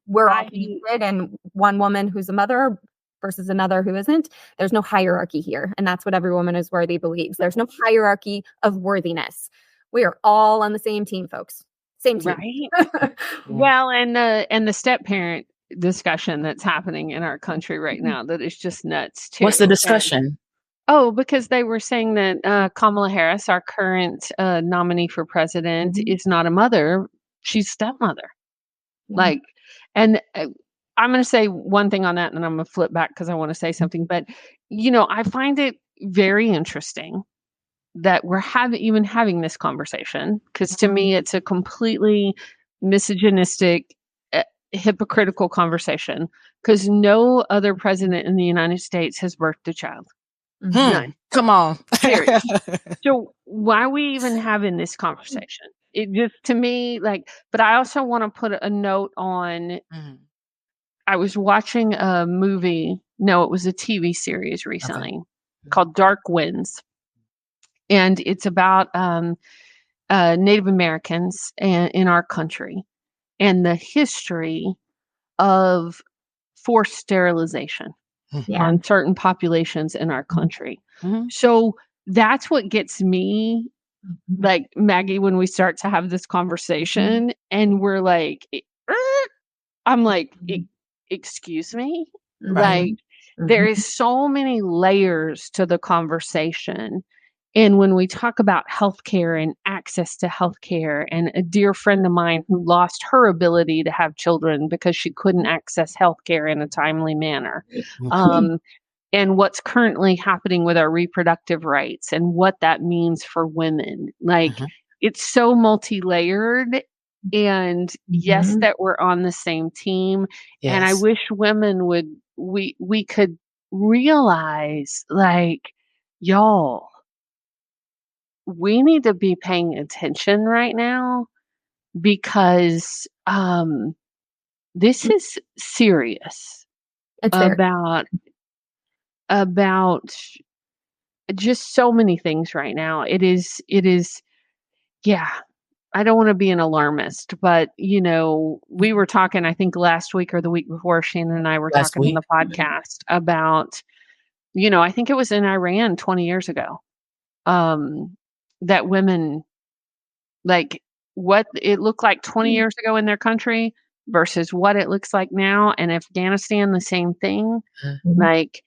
we're all connected, and one woman who's a mother versus another who isn't, there's no hierarchy here. And that's what Every Woman is Worthy believes. There's no hierarchy of worthiness. We are all on the same team, folks. Same team.
Right. Well, and the step parent discussion that's happening in our country right now, that is just nuts too.
What's the discussion?
Because they were saying that Kamala Harris, our current nominee for president, is not a mother. She's a stepmother. And I'm going to say one thing on that, and then I'm going to flip back because I want to say something. But, I find it very interesting that we're even having this conversation, because to me, it's a completely misogynistic, hypocritical conversation, because no other president in the United States has birthed a child.
Come on.
So why are we even having this conversation? it just, to me, like, but I also want to put a note on, I was watching a movie. No, it was a TV series recently called Dark Winds. And it's about Native Americans in our country and the history of forced sterilization on certain populations in our country. So that's what gets me, like, Maggie, when we start to have this conversation and we're like, I'm like, excuse me? Like, there is so many layers to the conversation. And when we talk about healthcare and access to healthcare, and a dear friend of mine who lost her ability to have children because she couldn't access healthcare in a timely manner, and what's currently happening with our reproductive rights and what that means for women. Like, it's so multi-layered. And yes, that we're on the same team. Yes. And I wish women would, we could realize, like, y'all, we need to be paying attention right now, because this is serious. It's about just so many things right now. It is, yeah. I don't want to be an alarmist, but, you know, we were talking, I think last week or the week before, Shannon and I were talking on the podcast about, you know, I think it was in Iran 20 years ago, that women, like, what it looked like 20 years ago in their country versus what it looks like now. And Afghanistan, the same thing. Like,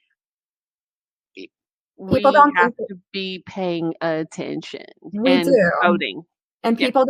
we have to be paying attention and voting.
And people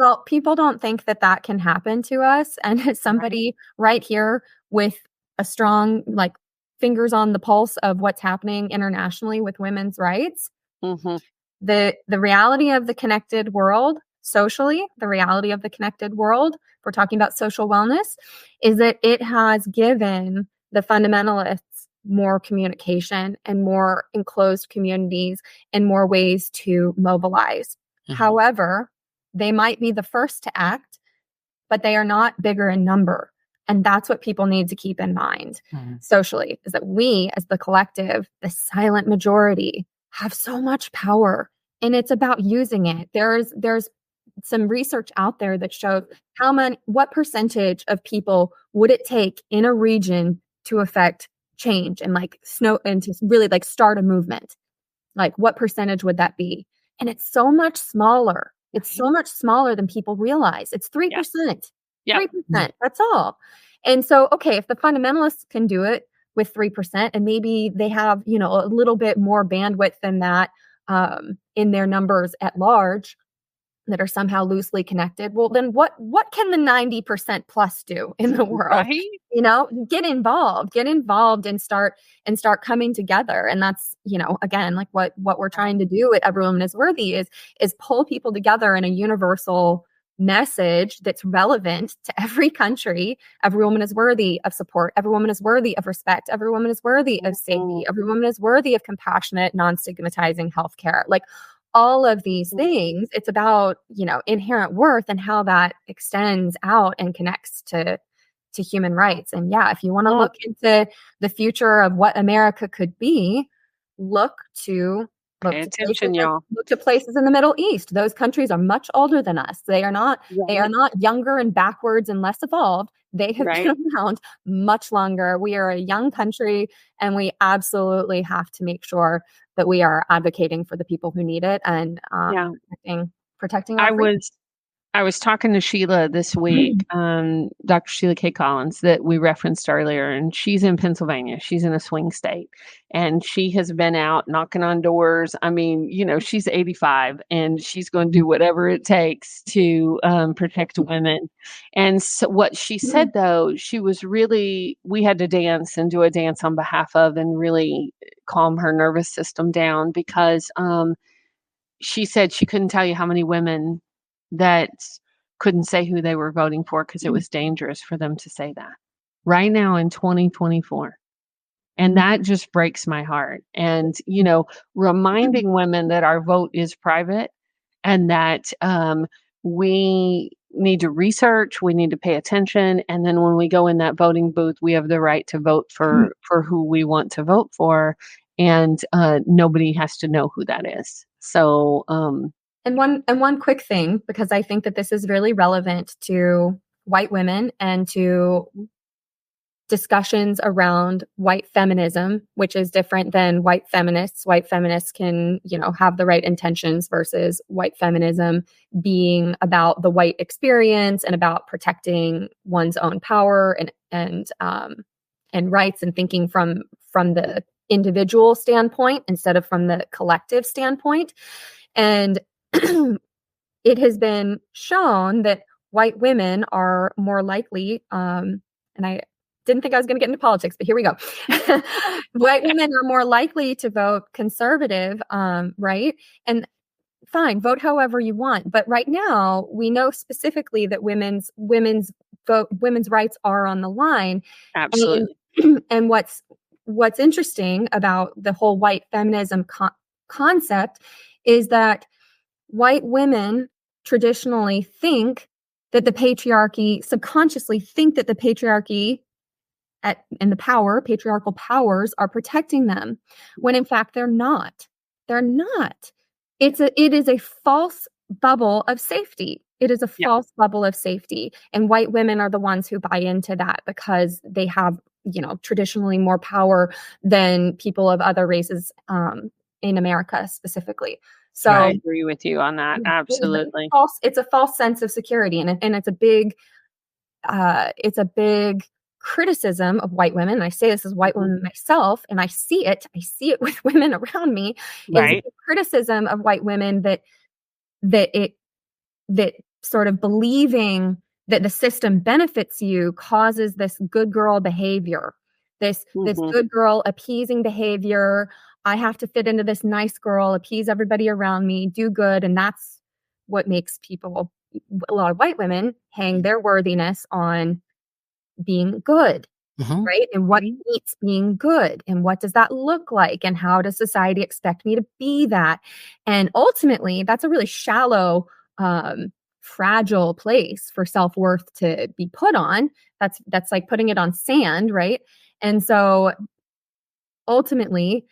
don't think that can happen to us. And as somebody right here with a strong, like, fingers on the pulse of what's happening internationally with women's rights, the reality of the connected world socially, the reality of the connected world, if we're talking about social wellness, is that it has given the fundamentalists more communication and more enclosed communities and more ways to mobilize. However, they might be the first to act, but they are not bigger in number. And that's what people need to keep in mind socially, is that we, as the collective, the silent majority, have so much power, and it's about using it. There's some research out there that shows what percentage of people would it take in a region to affect change and to really, like, start a movement. Like, what percentage would that be? And it's so much smaller. It's so much smaller than people realize. It's 3%. 3%. That's all. And so, okay, if the fundamentalists can do it with 3%, and maybe they have, you know, a little bit more bandwidth than that in their numbers at large that are somehow loosely connected, well, then what can the 90% plus do in the world? You know, get involved and start coming together. And that's, you know, again, like what we're trying to do at Every Woman is Worthy is pull people together in a universal message that's relevant to every country. Every woman is worthy of support. Every woman is worthy of respect. Every woman is worthy of safety. Every woman is worthy of compassionate, non-stigmatizing healthcare. Like, all of these things, it's about, you know, inherent worth and how that extends out and connects to human rights. And yeah, if you want to look into the future of what America could be, look to places in the Middle East. Those countries are much older than us. They are not younger and backwards and less evolved. They have been around much longer. We are a young country, and we absolutely have to make sure that we are advocating for the people who need it and protecting our freedom.
I was talking to Sheila this week, Dr. Sheila K. Collins, that we referenced earlier, and she's in Pennsylvania. She's in a swing state, and she has been out knocking on doors. I mean, you know, she's 85, and she's going to do whatever it takes to protect women. And so what she said, though, we had to dance and do a dance on behalf of, and really calm her nervous system down, because she said she couldn't tell you how many women that couldn't say who they were voting for because it was dangerous for them to say that right now in 2024. And that just breaks my heart. And, you know, reminding women that our vote is private, and that we need to research, we need to pay attention. And then when we go in that voting booth, we have the right to vote for who we want to vote for. And nobody has to know who that is. So,
and one quick thing, because I think that this is really relevant to white women and to discussions around white feminism, which is different than white feminists. White feminists can, have the right intentions versus white feminism being about the white experience and about protecting one's own power and rights, and thinking from the individual standpoint instead of from the collective standpoint. And it has been shown that white women are more likely, and I didn't think I was going to get into politics, but here we go. White women are more likely to vote conservative, right? And fine, vote however you want. But right now, we know specifically that women's rights are on the line.
Absolutely.
And what's interesting about the whole white feminism concept is that white women traditionally think that the patriarchy, subconsciously think that the patriarchy and the patriarchal powers are protecting them, when in fact they're not. They're not. It is a false bubble of safety. It is a false bubble of safety. And white women are the ones who buy into that because they have, traditionally more power than people of other races in America specifically. So
I agree with you on that. Absolutely.
It's a false sense of security. And it's a big criticism of white women. And I say this as white woman myself, and I see it with women around me.
Right.
Is a criticism of white women that sort of believing that the system benefits you causes this good girl behavior, this good girl appeasing behavior. I have to fit into this nice girl, appease everybody around me, do good. And that's what makes a lot of white women hang their worthiness on being good, right? And what means being good? And what does that look like? And how does society expect me to be that? And ultimately, that's a really shallow, fragile place for self-worth to be put on. That's like putting it on sand, right? And so ultimately,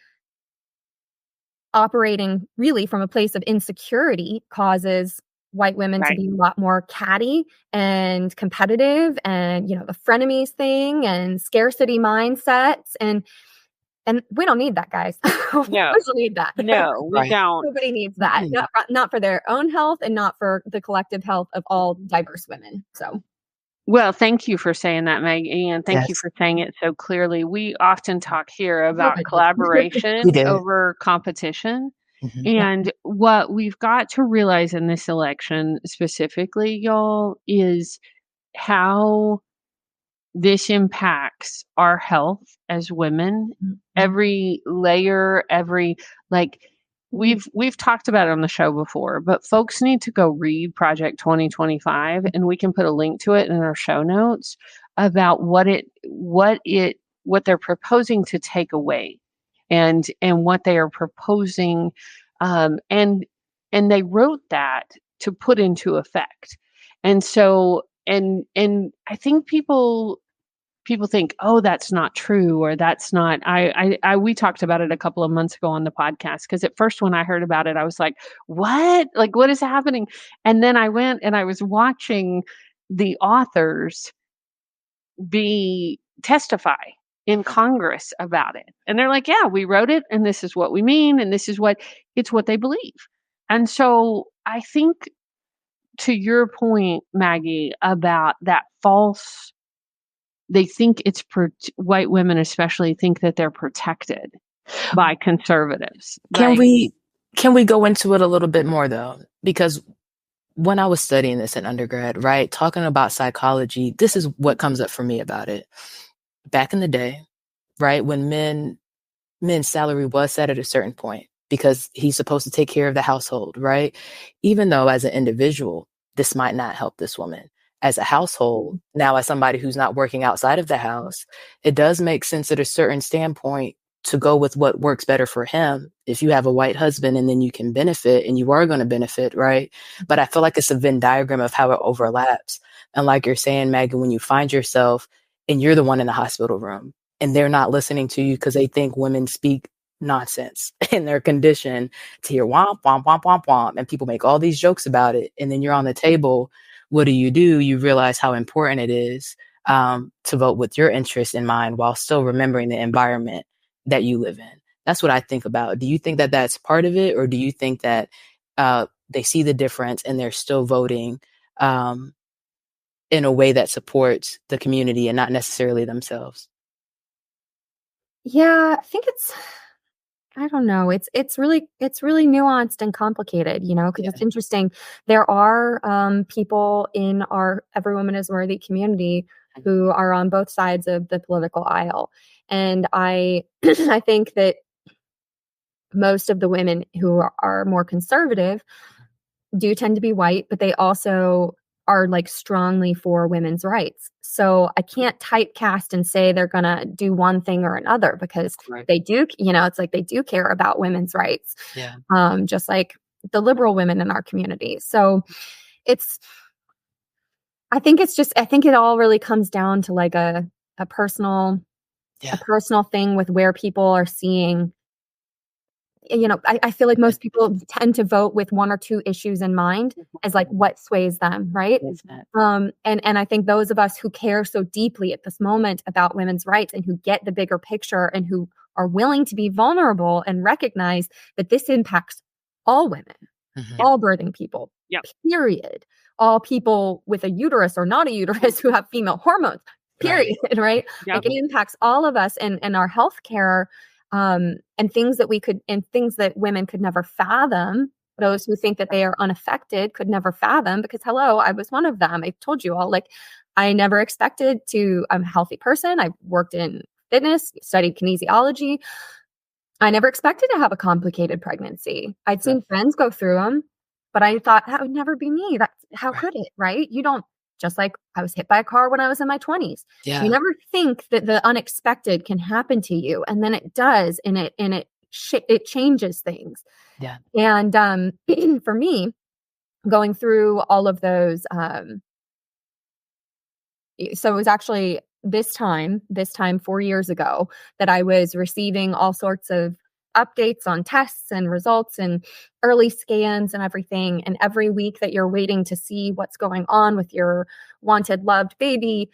operating really from a place of insecurity causes white women to be a lot more catty and competitive, and the frenemies thing and scarcity mindsets, and we don't need that, guys.
No,
we don't need that.
No, we don't.
Nobody needs that. Not for their own health, and not for the collective health of all diverse women. So.
Well, thank you for saying that, Maggie, and thank you for saying it so clearly. We often talk here about collaboration over competition. And what we've got to realize in this election specifically, y'all, is how this impacts our health as women. Every layer, we've talked about it on the show before, but folks need to go read Project 2025, and we can put a link to it in our show notes about what they're proposing to take away, and what they are proposing, and they wrote that to put into effect. And so, and I think people think, oh, that's not true, or that's not, we talked about it a couple of months ago on the podcast. Cause at first when I heard about it, I was like, what? Like, what is happening? And then I went and I was watching the authors testify in Congress about it. And they're like, yeah, we wrote it, and this is what we mean. And this is what they believe. And so I think, to your point, Maggie, about that they think it's white women especially think that they're protected by conservatives.
Can we go into it a little bit more though? Because when I was studying this in undergrad, right, talking about psychology, this is what comes up for me about it. Back in the day, right, when men's salary was set at a certain point because he's supposed to take care of the household, right? Even though as an individual, this might not help this woman. As a household, now as somebody who's not working outside of the house, it does make sense at a certain standpoint to go with what works better for him. If you have a white husband, and then you can benefit, and you are going to benefit, right? But I feel like it's a Venn diagram of how it overlaps. And like you're saying, Maggie, when you find yourself and you're the one in the hospital room and they're not listening to you because they think women speak nonsense and they're conditioned to hear womp, womp, womp, womp, womp. And people make all these jokes about it. And then you're on the table. What do? You realize how important it is to vote with your interests in mind while still remembering the environment that you live in. That's what I think about. Do you think that that's part of it? Or do you think that they see the difference and they're still voting in a way that supports the community and not necessarily themselves?
Yeah, I think I don't know. It's really nuanced and complicated, because it's interesting. There are people in our Every Woman is Worthy community who are on both sides of the political aisle. And I I think that most of the women who are more conservative do tend to be white, but they also are like strongly for women's rights. So I can't typecast and say they're going to do one thing or another, because they do, it's like they do care about women's rights.
Yeah.
Just like the liberal women in our community. So I think it all really comes down to like a personal thing with where people are seeing. I feel like most people tend to vote with one or two issues in mind as like what sways them, right? And I think those of us who care so deeply at this moment about women's rights and who get the bigger picture and who are willing to be vulnerable and recognize that this impacts all women, all birthing people, period. All people with a uterus or not a uterus who have female hormones, period, right? Like it impacts all of us and our healthcare. And things that women could never fathom. Those who think that they are unaffected could never fathom, because hello, I was one of them. I told you all, like, I never expected I'm a healthy person. I worked in fitness, studied kinesiology. I never expected to have a complicated pregnancy. I'd seen friends go through them, but I thought that would never be me. How could it, right? You don't. Just like I was hit by a car when I was in my 20s. You never think that the unexpected can happen to you, and then it does, and it changes things.
Yeah.
And for me, going through all of those, so it was actually this time 4 years ago that I was receiving all sorts of updates on tests and results and early scans and everything. And every week that you're waiting to see what's going on with your wanted, loved baby,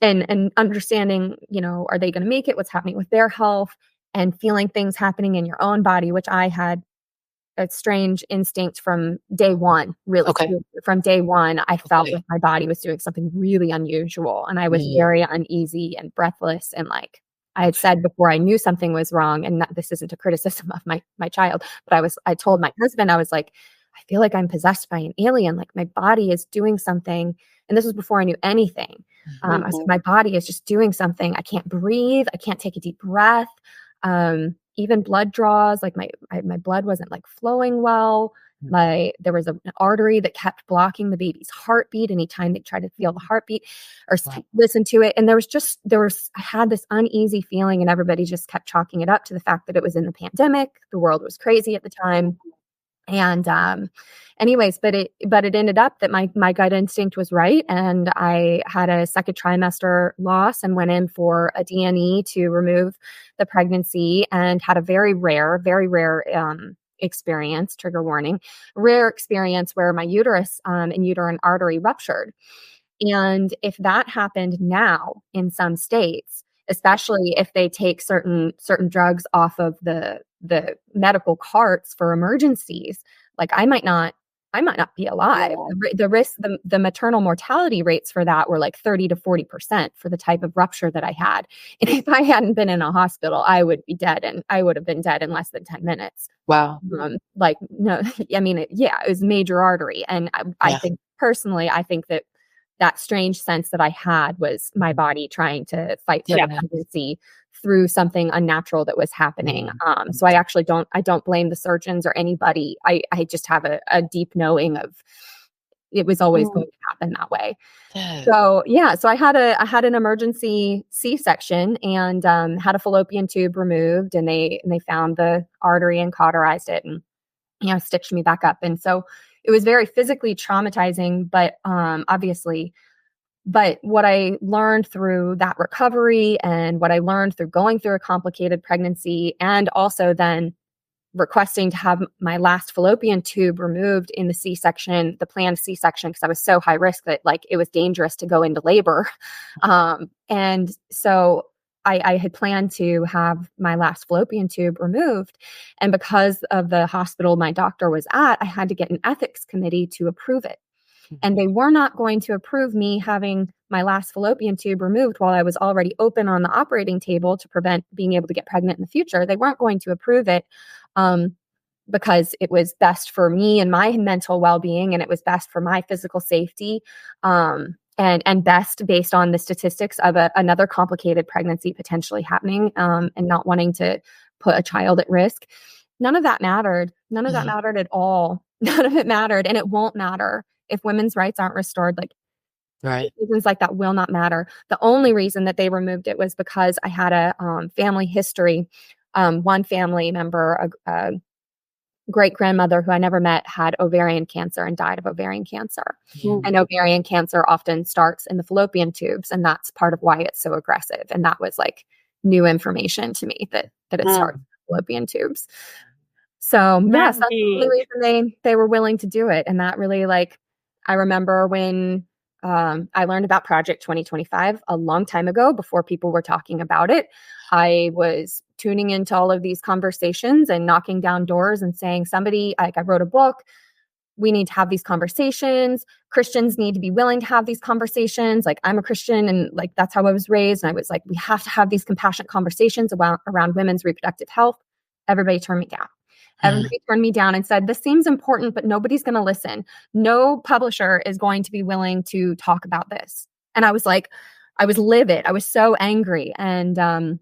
and understanding, are they going to make it? What's happening with their health, and feeling things happening in your own body, which I had a strange instinct from day one, really.
Okay.
From day one, I felt like my body was doing something really unusual, and I was very uneasy and breathless, and like I had said before, I knew something was wrong, and this isn't a criticism of my child, but I told my husband, I was like, I feel like I'm possessed by an alien. Like my body is doing something. And this was before I knew anything. I was like, my body is just doing something. I can't breathe. I can't take a deep breath. Even blood draws, like my blood wasn't like flowing well. There was an artery that kept blocking the baby's heartbeat anytime they tried to feel the heartbeat or listen to it. And I had this uneasy feeling, and everybody just kept chalking it up to the fact that it was in the pandemic. The world was crazy at the time. And anyways, but it ended up that my gut instinct was right. And I had a second trimester loss and went in for a DNE to remove the pregnancy, and had a very rare experience, trigger warning, rare experience where my uterus and uterine artery ruptured. And if that happened now in some states, especially if they take certain drugs off of the medical carts for emergencies, like I might not be alive. The risk, the maternal mortality rates for that were like 30 to 40% for the type of rupture that I had. And if I hadn't been in a hospital, I would be dead, and I would have been dead in less than 10 minutes.
Wow.
No, I mean, it was major artery. And I think personally, that strange sense that I had was my body trying to fight for the pregnancy through something unnatural that was happening. So I actually don't blame the surgeons or anybody. I just have a deep knowing of it was always going to happen that way. So I had an emergency C-section and had a fallopian tube removed, and they found the artery and cauterized it and stitched me back up. And so it was very physically traumatizing, but obviously. But what I learned through that recovery and what I learned through going through a complicated pregnancy, and also then requesting to have my last fallopian tube removed in the C-section, the planned C-section, because I was so high risk that like it was dangerous to go into labor. And so I had planned to have my last fallopian tube removed. And because of the hospital my doctor was at, I had to get an ethics committee to approve it. And they were not going to approve me having my last fallopian tube removed while I was already open on the operating table to prevent being able to get pregnant in the future. They weren't going to approve it because it was best for me and my mental well-being, and it was best for my physical safety, and best based on the statistics of another complicated pregnancy potentially happening, and not wanting to put a child at risk. None of that mattered. None of that mattered at all. None of it mattered, and it won't matter if women's rights aren't restored. Like, reasons like that will not matter. The only reason that they removed it was because I had a family history. One family member, a great grandmother who I never met, had ovarian cancer and died of ovarian cancer. And ovarian cancer often starts in the fallopian tubes, and that's part of why it's so aggressive. And that was like new information to me that it starts in the fallopian tubes. So yes, that's the only reason they were willing to do it. And that really, like, I remember when I learned about Project 2025 a long time ago, before people were talking about it. I was tuning into all of these conversations and knocking down doors and saying, I wrote a book. We need to have these conversations. Christians need to be willing to have these conversations. Like, I'm a Christian, and like, that's how I was raised. And I was like, we have to have these compassionate conversations around women's reproductive health. Everybody turned me down. Everybody turned me down and said, this seems important, but nobody's going to listen. No publisher is going to be willing to talk about this. And I was like, I was livid. I was so angry. And then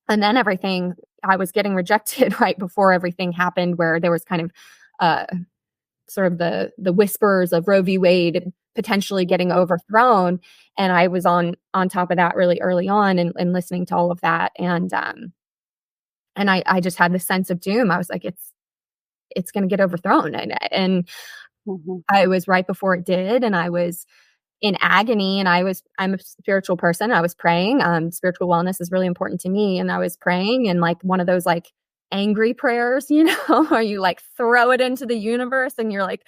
I was getting rejected right before everything happened, where there was kind of sort of the whispers of Roe v. Wade potentially getting overthrown. And I was on top of that really early on and listening to all of that. And I just had this sense of doom. I was like, it's going to get overthrown. And I was right before it did. And I was in agony, and I'm a spiritual person. I was praying. Spiritual wellness is really important to me. And I was praying, and like one of those like angry prayers, where you like throw it into the universe and you're like,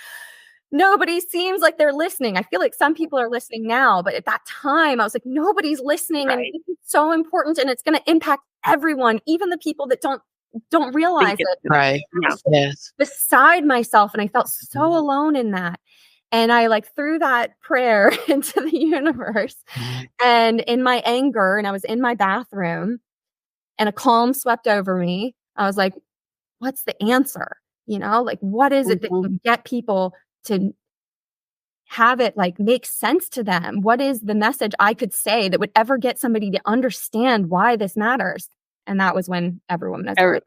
nobody seems like they're listening. I feel like some people are listening now, but at that time I was like, nobody's listening. And it's so important, and it's going to impact everyone, even the people that don't realize it.
Right. Yes.
Beside myself. And I felt so alone in that. And I like threw that prayer into the universe, and in my anger, and I was in my bathroom, and a calm swept over me. I was like, what's the answer? Like, what is it that can get people to have it like make sense to them? What is the message I could say that would ever get somebody to understand why this matters? And that was when Every Woman Has a Right.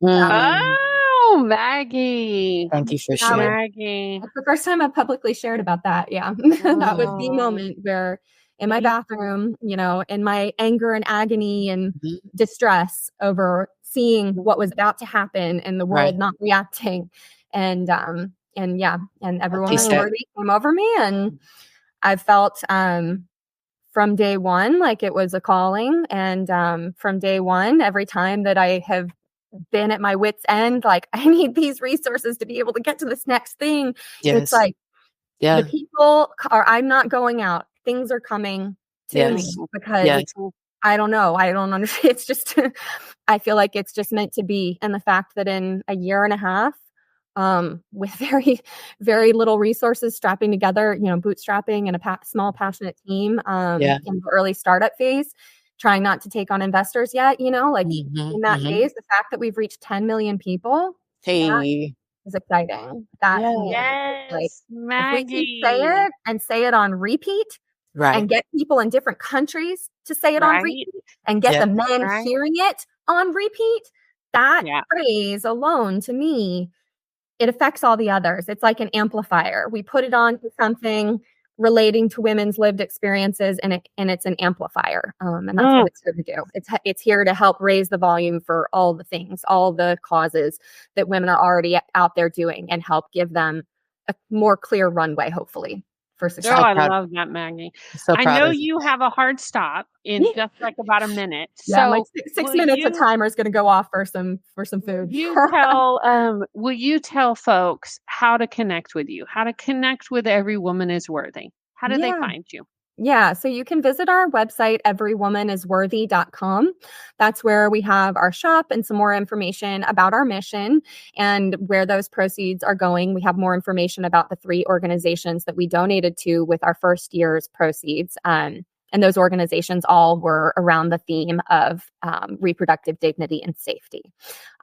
Oh, Maggie.
Thank you for sharing.
Maggie.
That's the first time I publicly shared about that. Yeah. That was the moment where in my bathroom, in my anger and agony and distress over seeing what was about to happen and the world not reacting. And Every Woman Has a Right came over me, and I felt from day one like it was a calling. And from day one, every time that I have been at my wit's end, like, I need these resources to be able to get to this next thing.
Yes.
It's like the people I'm not going out. Things are coming to me because I don't know. I don't understand. It's just, I feel like it's just meant to be. And the fact that in a year and a half, with very, very little resources strapping together, bootstrapping and a small, passionate team in the early startup phase, trying not to take on investors yet, in that phase, the fact that we've reached 10 million people is exciting.
Maggie.
If we can say it and say it on repeat, and get people in different countries to say it on repeat, and get the men hearing it on repeat, that phrase alone to me it affects all the others. It's like an amplifier. We put it on to something relating to women's lived experiences, and it's an amplifier. And that's what it's here to do. It's here to help raise the volume for all the things, all the causes that women are already out there doing, and help give them a more clear runway, hopefully, for success.
Oh, I love that, Maggie.
So
I know you have a hard stop in just like about a minute.
Yeah,
so
like six minutes, a timer is going to go off for some food.
Will you tell folks how to connect with you, how to connect with Every Woman is Worthy? How do they find you?
Yeah, so you can visit our website, everywomanisworthy.com. That's where we have our shop and some more information about our mission and where those proceeds are going. We have more information about the 3 organizations that we donated to with our first year's proceeds. And those organizations all were around the theme of reproductive dignity and safety.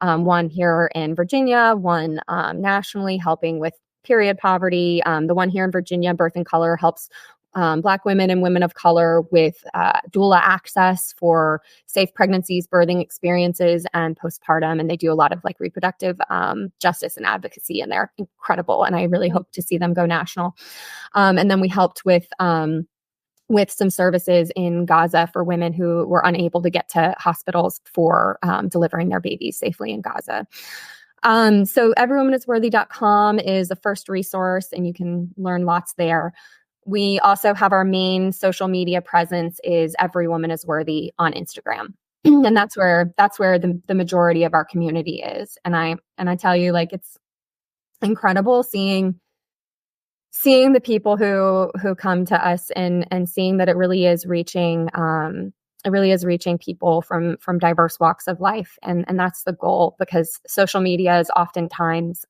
One here in Virginia, one nationally, helping with period poverty. The one here in Virginia, Birth in Color, helps Black women and women of color with doula access for safe pregnancies, birthing experiences, and postpartum. And they do a lot of like reproductive justice and advocacy, and they're incredible. And I really hope to see them go national. And then we helped with some services in Gaza for women who were unable to get to hospitals for delivering their babies safely in Gaza. So everywomanisworthy.com is the first resource, and you can learn lots there. We also have our main social media presence is Every Woman is Worthy on Instagram. And that's where the majority of our community is. And I tell you, like, it's incredible seeing the people who come to us and seeing that it really is reaching people from diverse walks of life. And that's the goal, because social media is oftentimes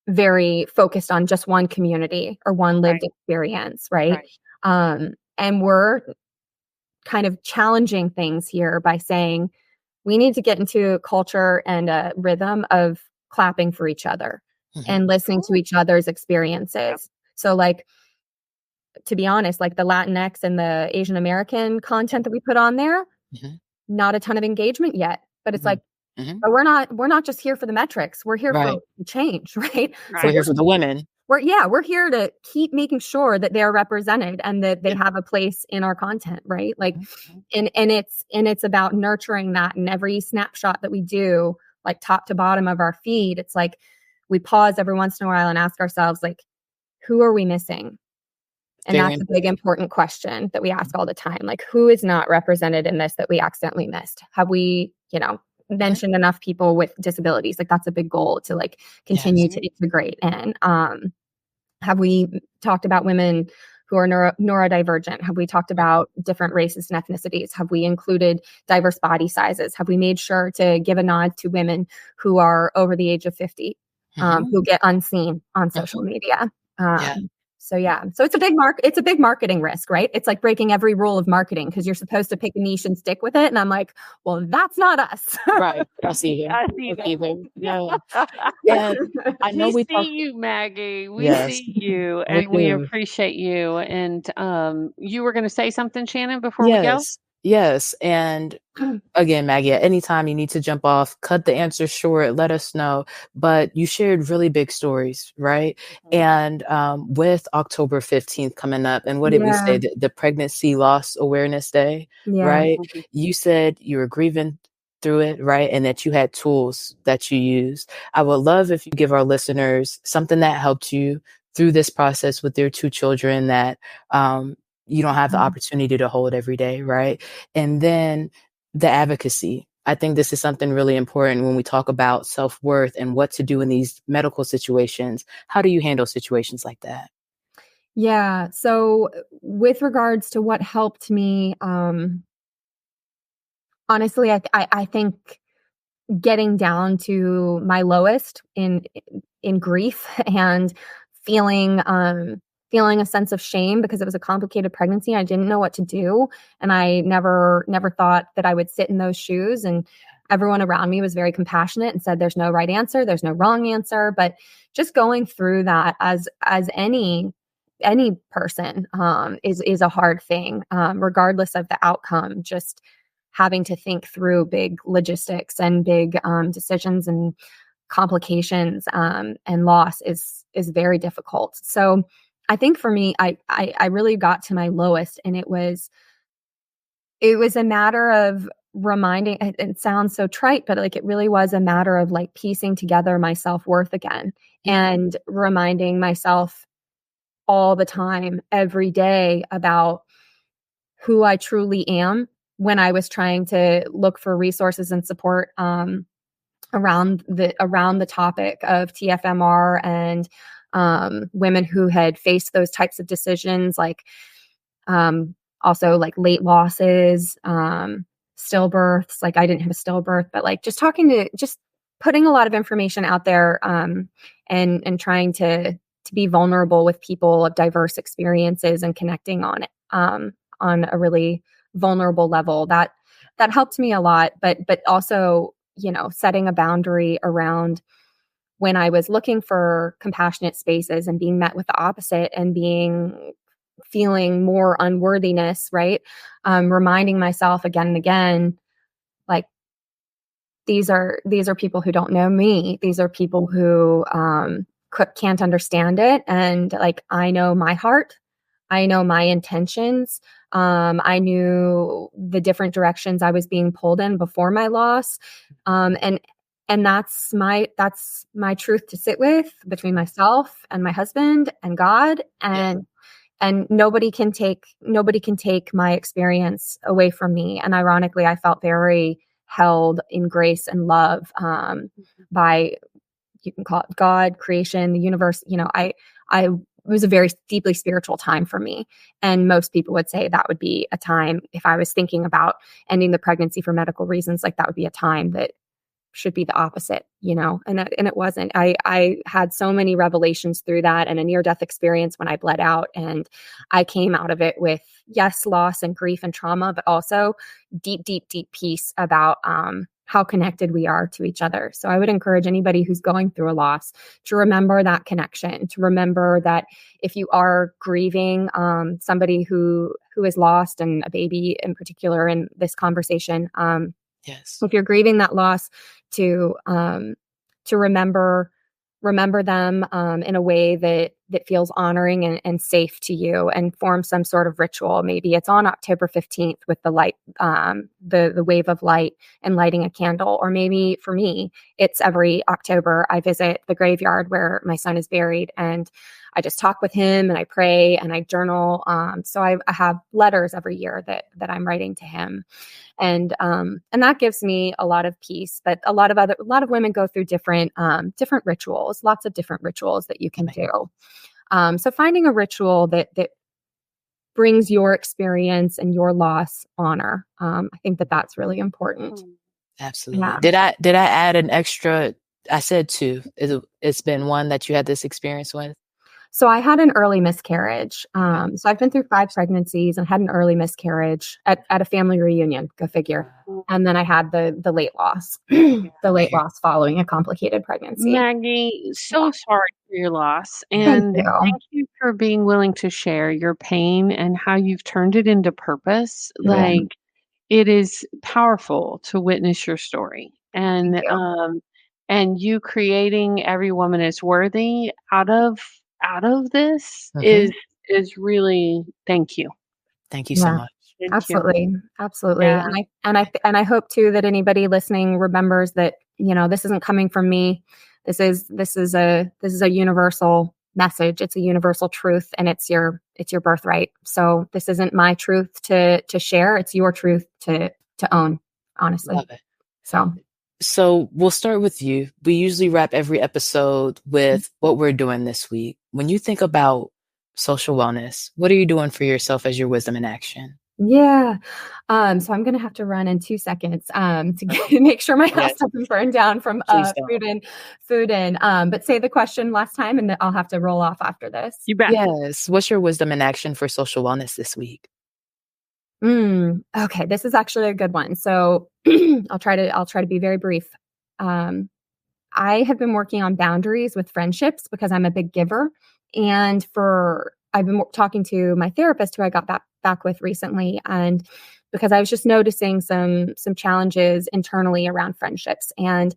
very focused on just one community or one lived experience, right? And we're kind of challenging things here by saying we need to get into a culture and a rhythm of clapping for each other and listening to each other's experiences. So, like, to be honest, like the Latinx and the Asian American content that we put on there, not a ton of engagement yet, but it's like, but we're not just here for the metrics. We're here for change, right?
So we're here for the women.
We're here to keep making sure that they're represented and that they have a place in our content, right? Like, and it's about nurturing that in every snapshot that we do, like top to bottom of our feed. It's like we pause every once in a while and ask ourselves, like, who are we missing? And that's a big important question that we ask all the time. Like, who is not represented in this that we accidentally missed? Have we, mentioned enough people with disabilities? Like, that's a big goal to like continue to integrate. And have we talked about women who are neurodivergent? Have we talked about different races and ethnicities? Have we included diverse body sizes? Have we made sure to give a nod to women who are over the age of 50, who get unseen on social media? So it's a big marketing risk, right? It's like breaking every rule of marketing, because you're supposed to pick a niche and stick with it. And I'm like, well, that's not us.
Right. I see you. Yeah. And I know
we see you, Maggie. We see you, and we appreciate you. And you were going to say something, Shannon, before we go?
Yes. And again, Maggie, at any time you need to jump off, cut the answer short, let us know. But you shared really big stories, right? And with October 15th coming up, and what did we say? The Pregnancy Loss Awareness Day, right? You said you were grieving through it, right? And that you had tools that you used. I would love if you give our listeners something that helped you through this process with their 2 children that you don't have the opportunity to hold every day, right? And then the advocacy. I think this is something really important when we talk about self-worth and what to do in these medical situations. How do you handle situations like that?
Yeah. So with regards to what helped me, honestly, I think getting down to my lowest in grief and feeling a sense of shame because it was a complicated pregnancy. I didn't know what to do. And I never thought that I would sit in those shoes. And everyone around me was very compassionate and said, there's no right answer. There's no wrong answer. But just going through that as any person is a hard thing, regardless of the outcome. Just having to think through big logistics and big decisions and complications and loss is very difficult. So I think for me, I really got to my lowest, and it was a matter of reminding, it sounds so trite, but like it really was a matter of like piecing together my self-worth again and reminding myself all the time, every day, about who I truly am when I was trying to look for resources and support around the topic of TFMR and women who had faced those types of decisions, like also like late losses, stillbirths. Like I didn't have a stillbirth, but like just putting a lot of information out there and trying to be vulnerable with people of diverse experiences and connecting on it on a really vulnerable level. That helped me a lot, but also, setting a boundary around when I was looking for compassionate spaces and being met with the opposite and feeling more unworthiness, right? Reminding myself again and again, like, these are people who don't know me. These are people who can't understand it. And like, I know my heart. I know my intentions. I knew the different directions I was being pulled in before my loss. And that's my truth to sit with between myself and my husband and God. And nobody can take my experience away from me. And ironically, I felt very held in grace and love by, you can call it God, creation, the universe. It was a very deeply spiritual time for me. And most people would say that would be a time, if I was thinking about ending the pregnancy for medical reasons, like that would be a time that should be the opposite, and it wasn't. I had so many revelations through that, and a near-death experience when I bled out, and I came out of it with, yes, loss and grief and trauma, but also deep, deep, deep peace about how connected we are to each other. So I would encourage anybody who's going through a loss to remember that connection, to remember that if you are grieving somebody who is lost, and a baby in particular in this conversation,
yes,
if you're grieving that loss, to remember them in a way that feels honoring and safe to you, and form some sort of ritual. Maybe it's on October 15th with the light, the wave of light, and lighting a candle. Or maybe for me, it's every October I visit the graveyard where my son is buried, and I just talk with him, and I pray, and I journal. So I have letters every year that I'm writing to him. And that gives me a lot of peace. But a lot of women go through different rituals, lots of different rituals that you can do. So finding a ritual that brings your experience and your loss honor, I think that's really important.
Absolutely. Yeah. Did I add an extra? I said 2. It's been one that you had this experience with.
So I had an early miscarriage. So I've been through 5 pregnancies and had an early miscarriage at a family reunion, go figure. And then I had the late loss, loss following a complicated pregnancy.
Maggie, so sorry for your loss. And thank you for being willing to share your pain and how you've turned it into purpose. Like, it is powerful to witness your story. And you creating Every Woman is Worthy out of this is really, thank you.
Thank you so much.
Absolutely. Yeah. And I hope too that anybody listening remembers that, this isn't coming from me. This is a universal message. It's a universal truth, and it's your birthright. So this isn't my truth to share. It's your truth to own, honestly.
Love it. So we'll start with you. We usually wrap every episode with what we're doing this week. When you think about social wellness, what are you doing for yourself as your wisdom in action?
Yeah. So I'm going to have to run in 2 seconds to make sure my house doesn't burn down from food in. But say the question last time, and I'll have to roll off after this.
You bet.
Yes. What's your wisdom in action for social wellness this week?
Okay, this is actually a good one. So I'll try to be very brief. I have been working on boundaries with friendships because I'm a big giver, and I've been talking to my therapist, who I got back with recently, and because I was just noticing some challenges internally around friendships, and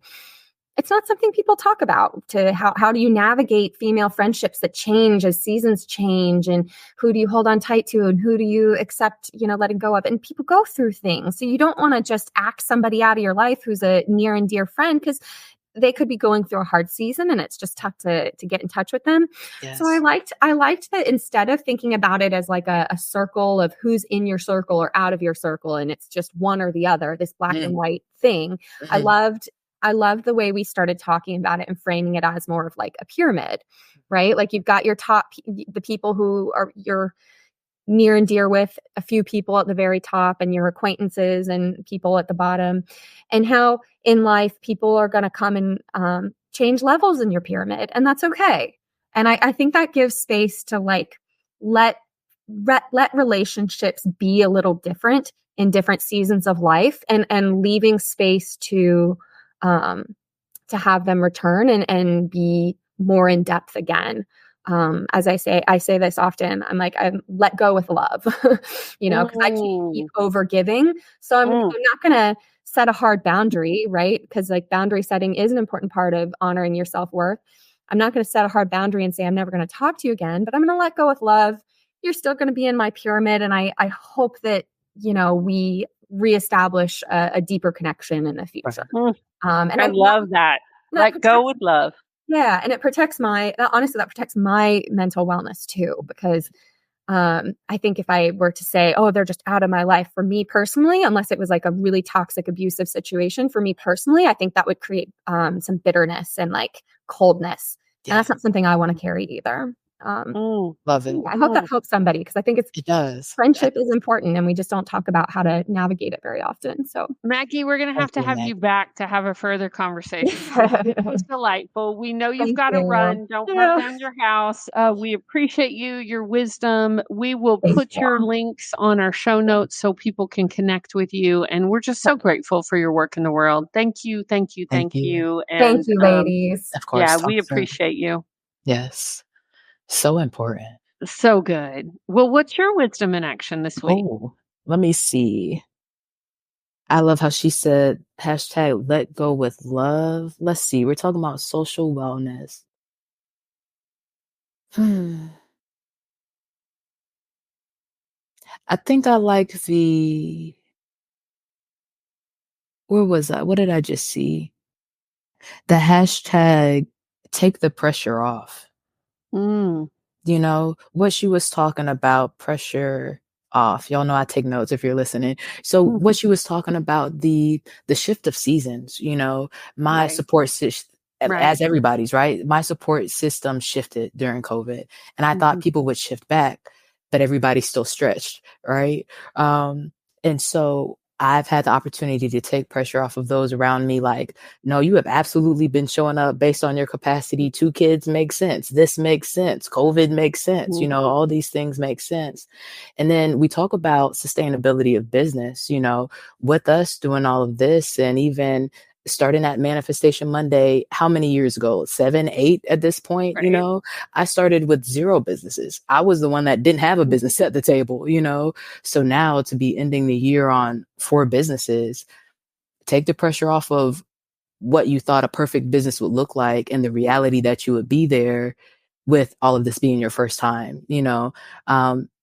it's not something people talk about. To how do you navigate female friendships that change as seasons change, and who do you hold on tight to, and who do you accept, letting go of? And people go through things. So you don't want to just axe somebody out of your life who's a near and dear friend, because they could be going through a hard season and it's just tough to get in touch with them. Yes. So I liked that instead of thinking about it as like a circle of who's in your circle or out of your circle, and it's just one or the other, this black and white thing. Mm-hmm. I loved the way we started talking about it and framing it as more of like a pyramid, right? Like you've got your top, the people who are your near and dear with, a few people at the very top, and your acquaintances and people at the bottom, and how in life people are going to come and change levels in your pyramid, and that's okay. And I think that gives space to like let relationships be a little different in different seasons of life, and leaving space to have them return and be more in depth again. As I say this often, I'm like, I let go with love, because I keep over giving. So I'm not going to set a hard boundary, right? Because like boundary setting is an important part of honoring your self-worth. I'm not going to set a hard boundary and say, I'm never going to talk to you again, but I'm going to let go with love. You're still going to be in my pyramid. And I hope that, we reestablish a deeper connection in the future.
And I love that. Let go with love.
Yeah. And it protects honestly, that protects my mental wellness too, because I think if I were to say, oh, they're just out of my life, for me personally, unless it was like a really toxic, abusive situation, for me personally, I think that would create some bitterness and like coldness. Yeah. And that's not something I want to carry either.
Love it.
I hope that helps somebody, because I think it does. Friendship is important, and we just don't talk about how to navigate it very often. So,
Maggie, we're going to have you back to have a further conversation. It was delightful. We know you've got to run. Don't burn down your house. We appreciate your wisdom. We will put your links on our show notes so people can connect with you. And we're just so grateful for your work in the world. Thank you. Thank you. Thank you. And,
thank you, ladies.
Of course.
Yeah, we appreciate you.
Yes. So important.
So good. Well, what's your wisdom in action this week?
Oh, let me see. I love how she said, hashtag let go with love. Let's see. We're talking about social wellness. I think I like where was I? What did I just see? The hashtag take the pressure off. What she was talking about, pressure off. Y'all know I take notes if you're listening. So what she was talking about, the shift of seasons, my support system, as everybody's, right? My support system shifted during COVID, and I thought people would shift back, but everybody's still stretched, right? And so I've had the opportunity to take pressure off of those around me. Like, no, you have absolutely been showing up based on your capacity. 2 kids make sense. This makes sense. COVID makes sense. All these things make sense. And then we talk about sustainability of business, with us doing all of this, and even starting at Manifestation Monday, how many years ago? 7, 8 at this point, right. I started with 0 businesses. I was the one that didn't have a business at the table, So now to be ending the year on 4 businesses, take the pressure off of what you thought a perfect business would look like and the reality that you would be there with all of this being your first time,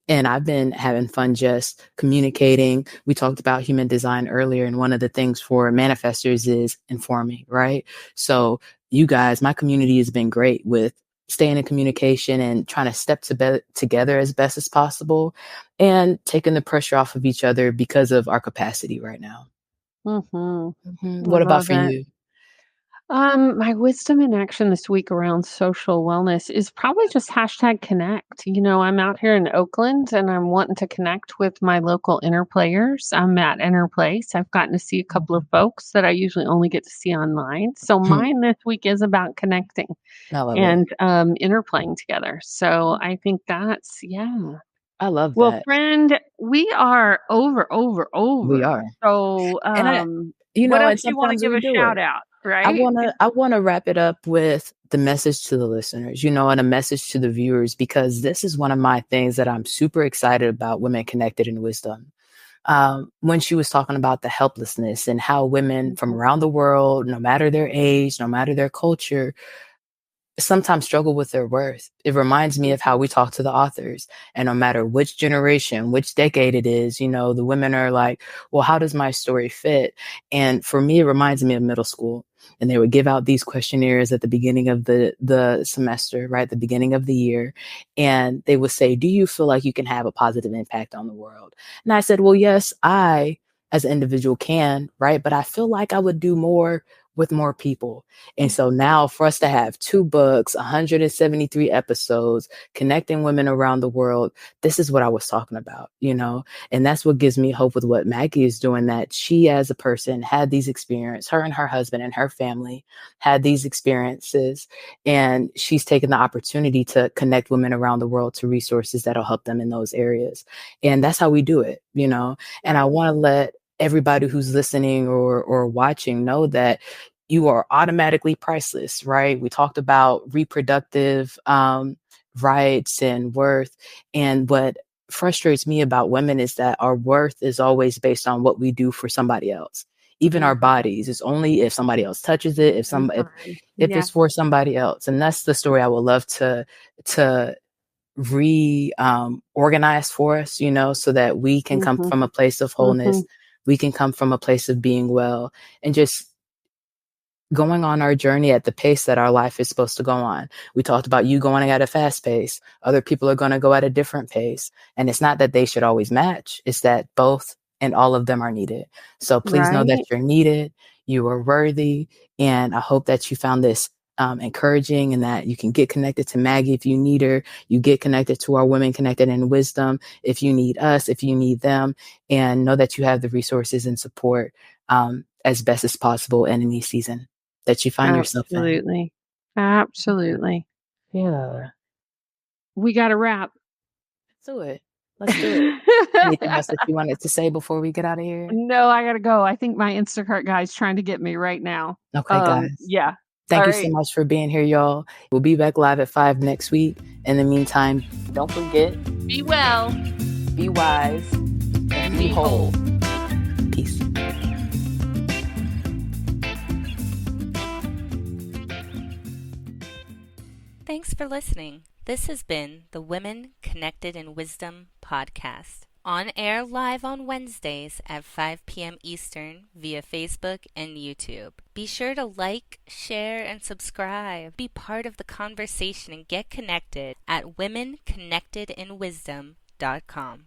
And I've been having fun just communicating. We talked about human design earlier, and one of the things for manifestors is informing, right? So you guys, my community has been great with staying in communication and trying to step together as best as possible and taking the pressure off of each other because of our capacity right now. What about for you?
My wisdom in action this week around social wellness is probably just hashtag connect. I'm out here in Oakland and I'm wanting to connect with my local inner players. I'm at Inner Place. I've gotten to see a couple of folks that I usually only get to see online. So mine this week is about connecting and interplaying together. So I think that's,
I love that.
Well, friend, we are over.
We are.
So, what else do you want to give a shout out? Right.
I want to wrap it up with the message to the listeners, and a message to the viewers, because this is one of my things that I'm super excited about, Women Connected in Wisdom, when she was talking about the helplessness and how women from around the world, no matter their age, no matter their culture, sometimes struggle with their worth. It reminds me of how we talk to the authors, and no matter which generation, which decade it is, you know, the women are like, well, how does my story fit? And for me, it reminds me of middle school. And they would give out these questionnaires at the beginning of the semester, right? The beginning of the year. And they would say, do you feel like you can have a positive impact on the world? And I said, well, yes, I as an individual can, right? But I feel like I would do more with more people. And so now for us to have 2 books, 173 episodes, connecting women around the world, this is what I was talking about, you know? And that's what gives me hope with what Maggie is doing, that she as a person had these experiences, her and her husband and her family had these experiences, and she's taken the opportunity to connect women around the world to resources that'll help them in those areas. And that's how we do it, you know? And I want to let everybody who's listening or watching know that you are automatically priceless, right? We talked about reproductive rights and worth. And what frustrates me about women is that our worth is always based on what we do for somebody else. Even our bodies is only if somebody else touches it, if it's for somebody else. And that's the story I would love to organize for us, you know, so that we can come from a place of wholeness. We can come from a place of being well and just going on our journey at the pace that our life is supposed to go on. We talked about you going at a fast pace. Other people are going to go at a different pace. And it's not that they should always match. It's that both and all of them are needed. So please know that you're needed. You are worthy. And I hope that you found this encouraging, and that you can get connected to Maggie if you need her. You get connected to our Women Connected in Wisdom if you need us, if you need them, and know that you have the resources and support as best as possible in any season that you find yourself in.
Absolutely.
Yeah.
We got to wrap.
Let's do it. Let's do it. Anything else that you wanted to say before we get out of here?
No, I got to go. I think my Instacart guy's trying to get me right now.
Okay, guys.
Yeah.
Thank you so much for being here, y'all. We'll be back live at 5 next week. In the meantime, don't forget,
be well,
be wise, and be whole. Peace.
Thanks for listening. This has been the Women Connected in Wisdom podcast. On air live on Wednesdays at 5 p.m. Eastern via Facebook and YouTube. Be sure to like, share, and subscribe. Be part of the conversation and get connected at womenconnectedinwisdom.com.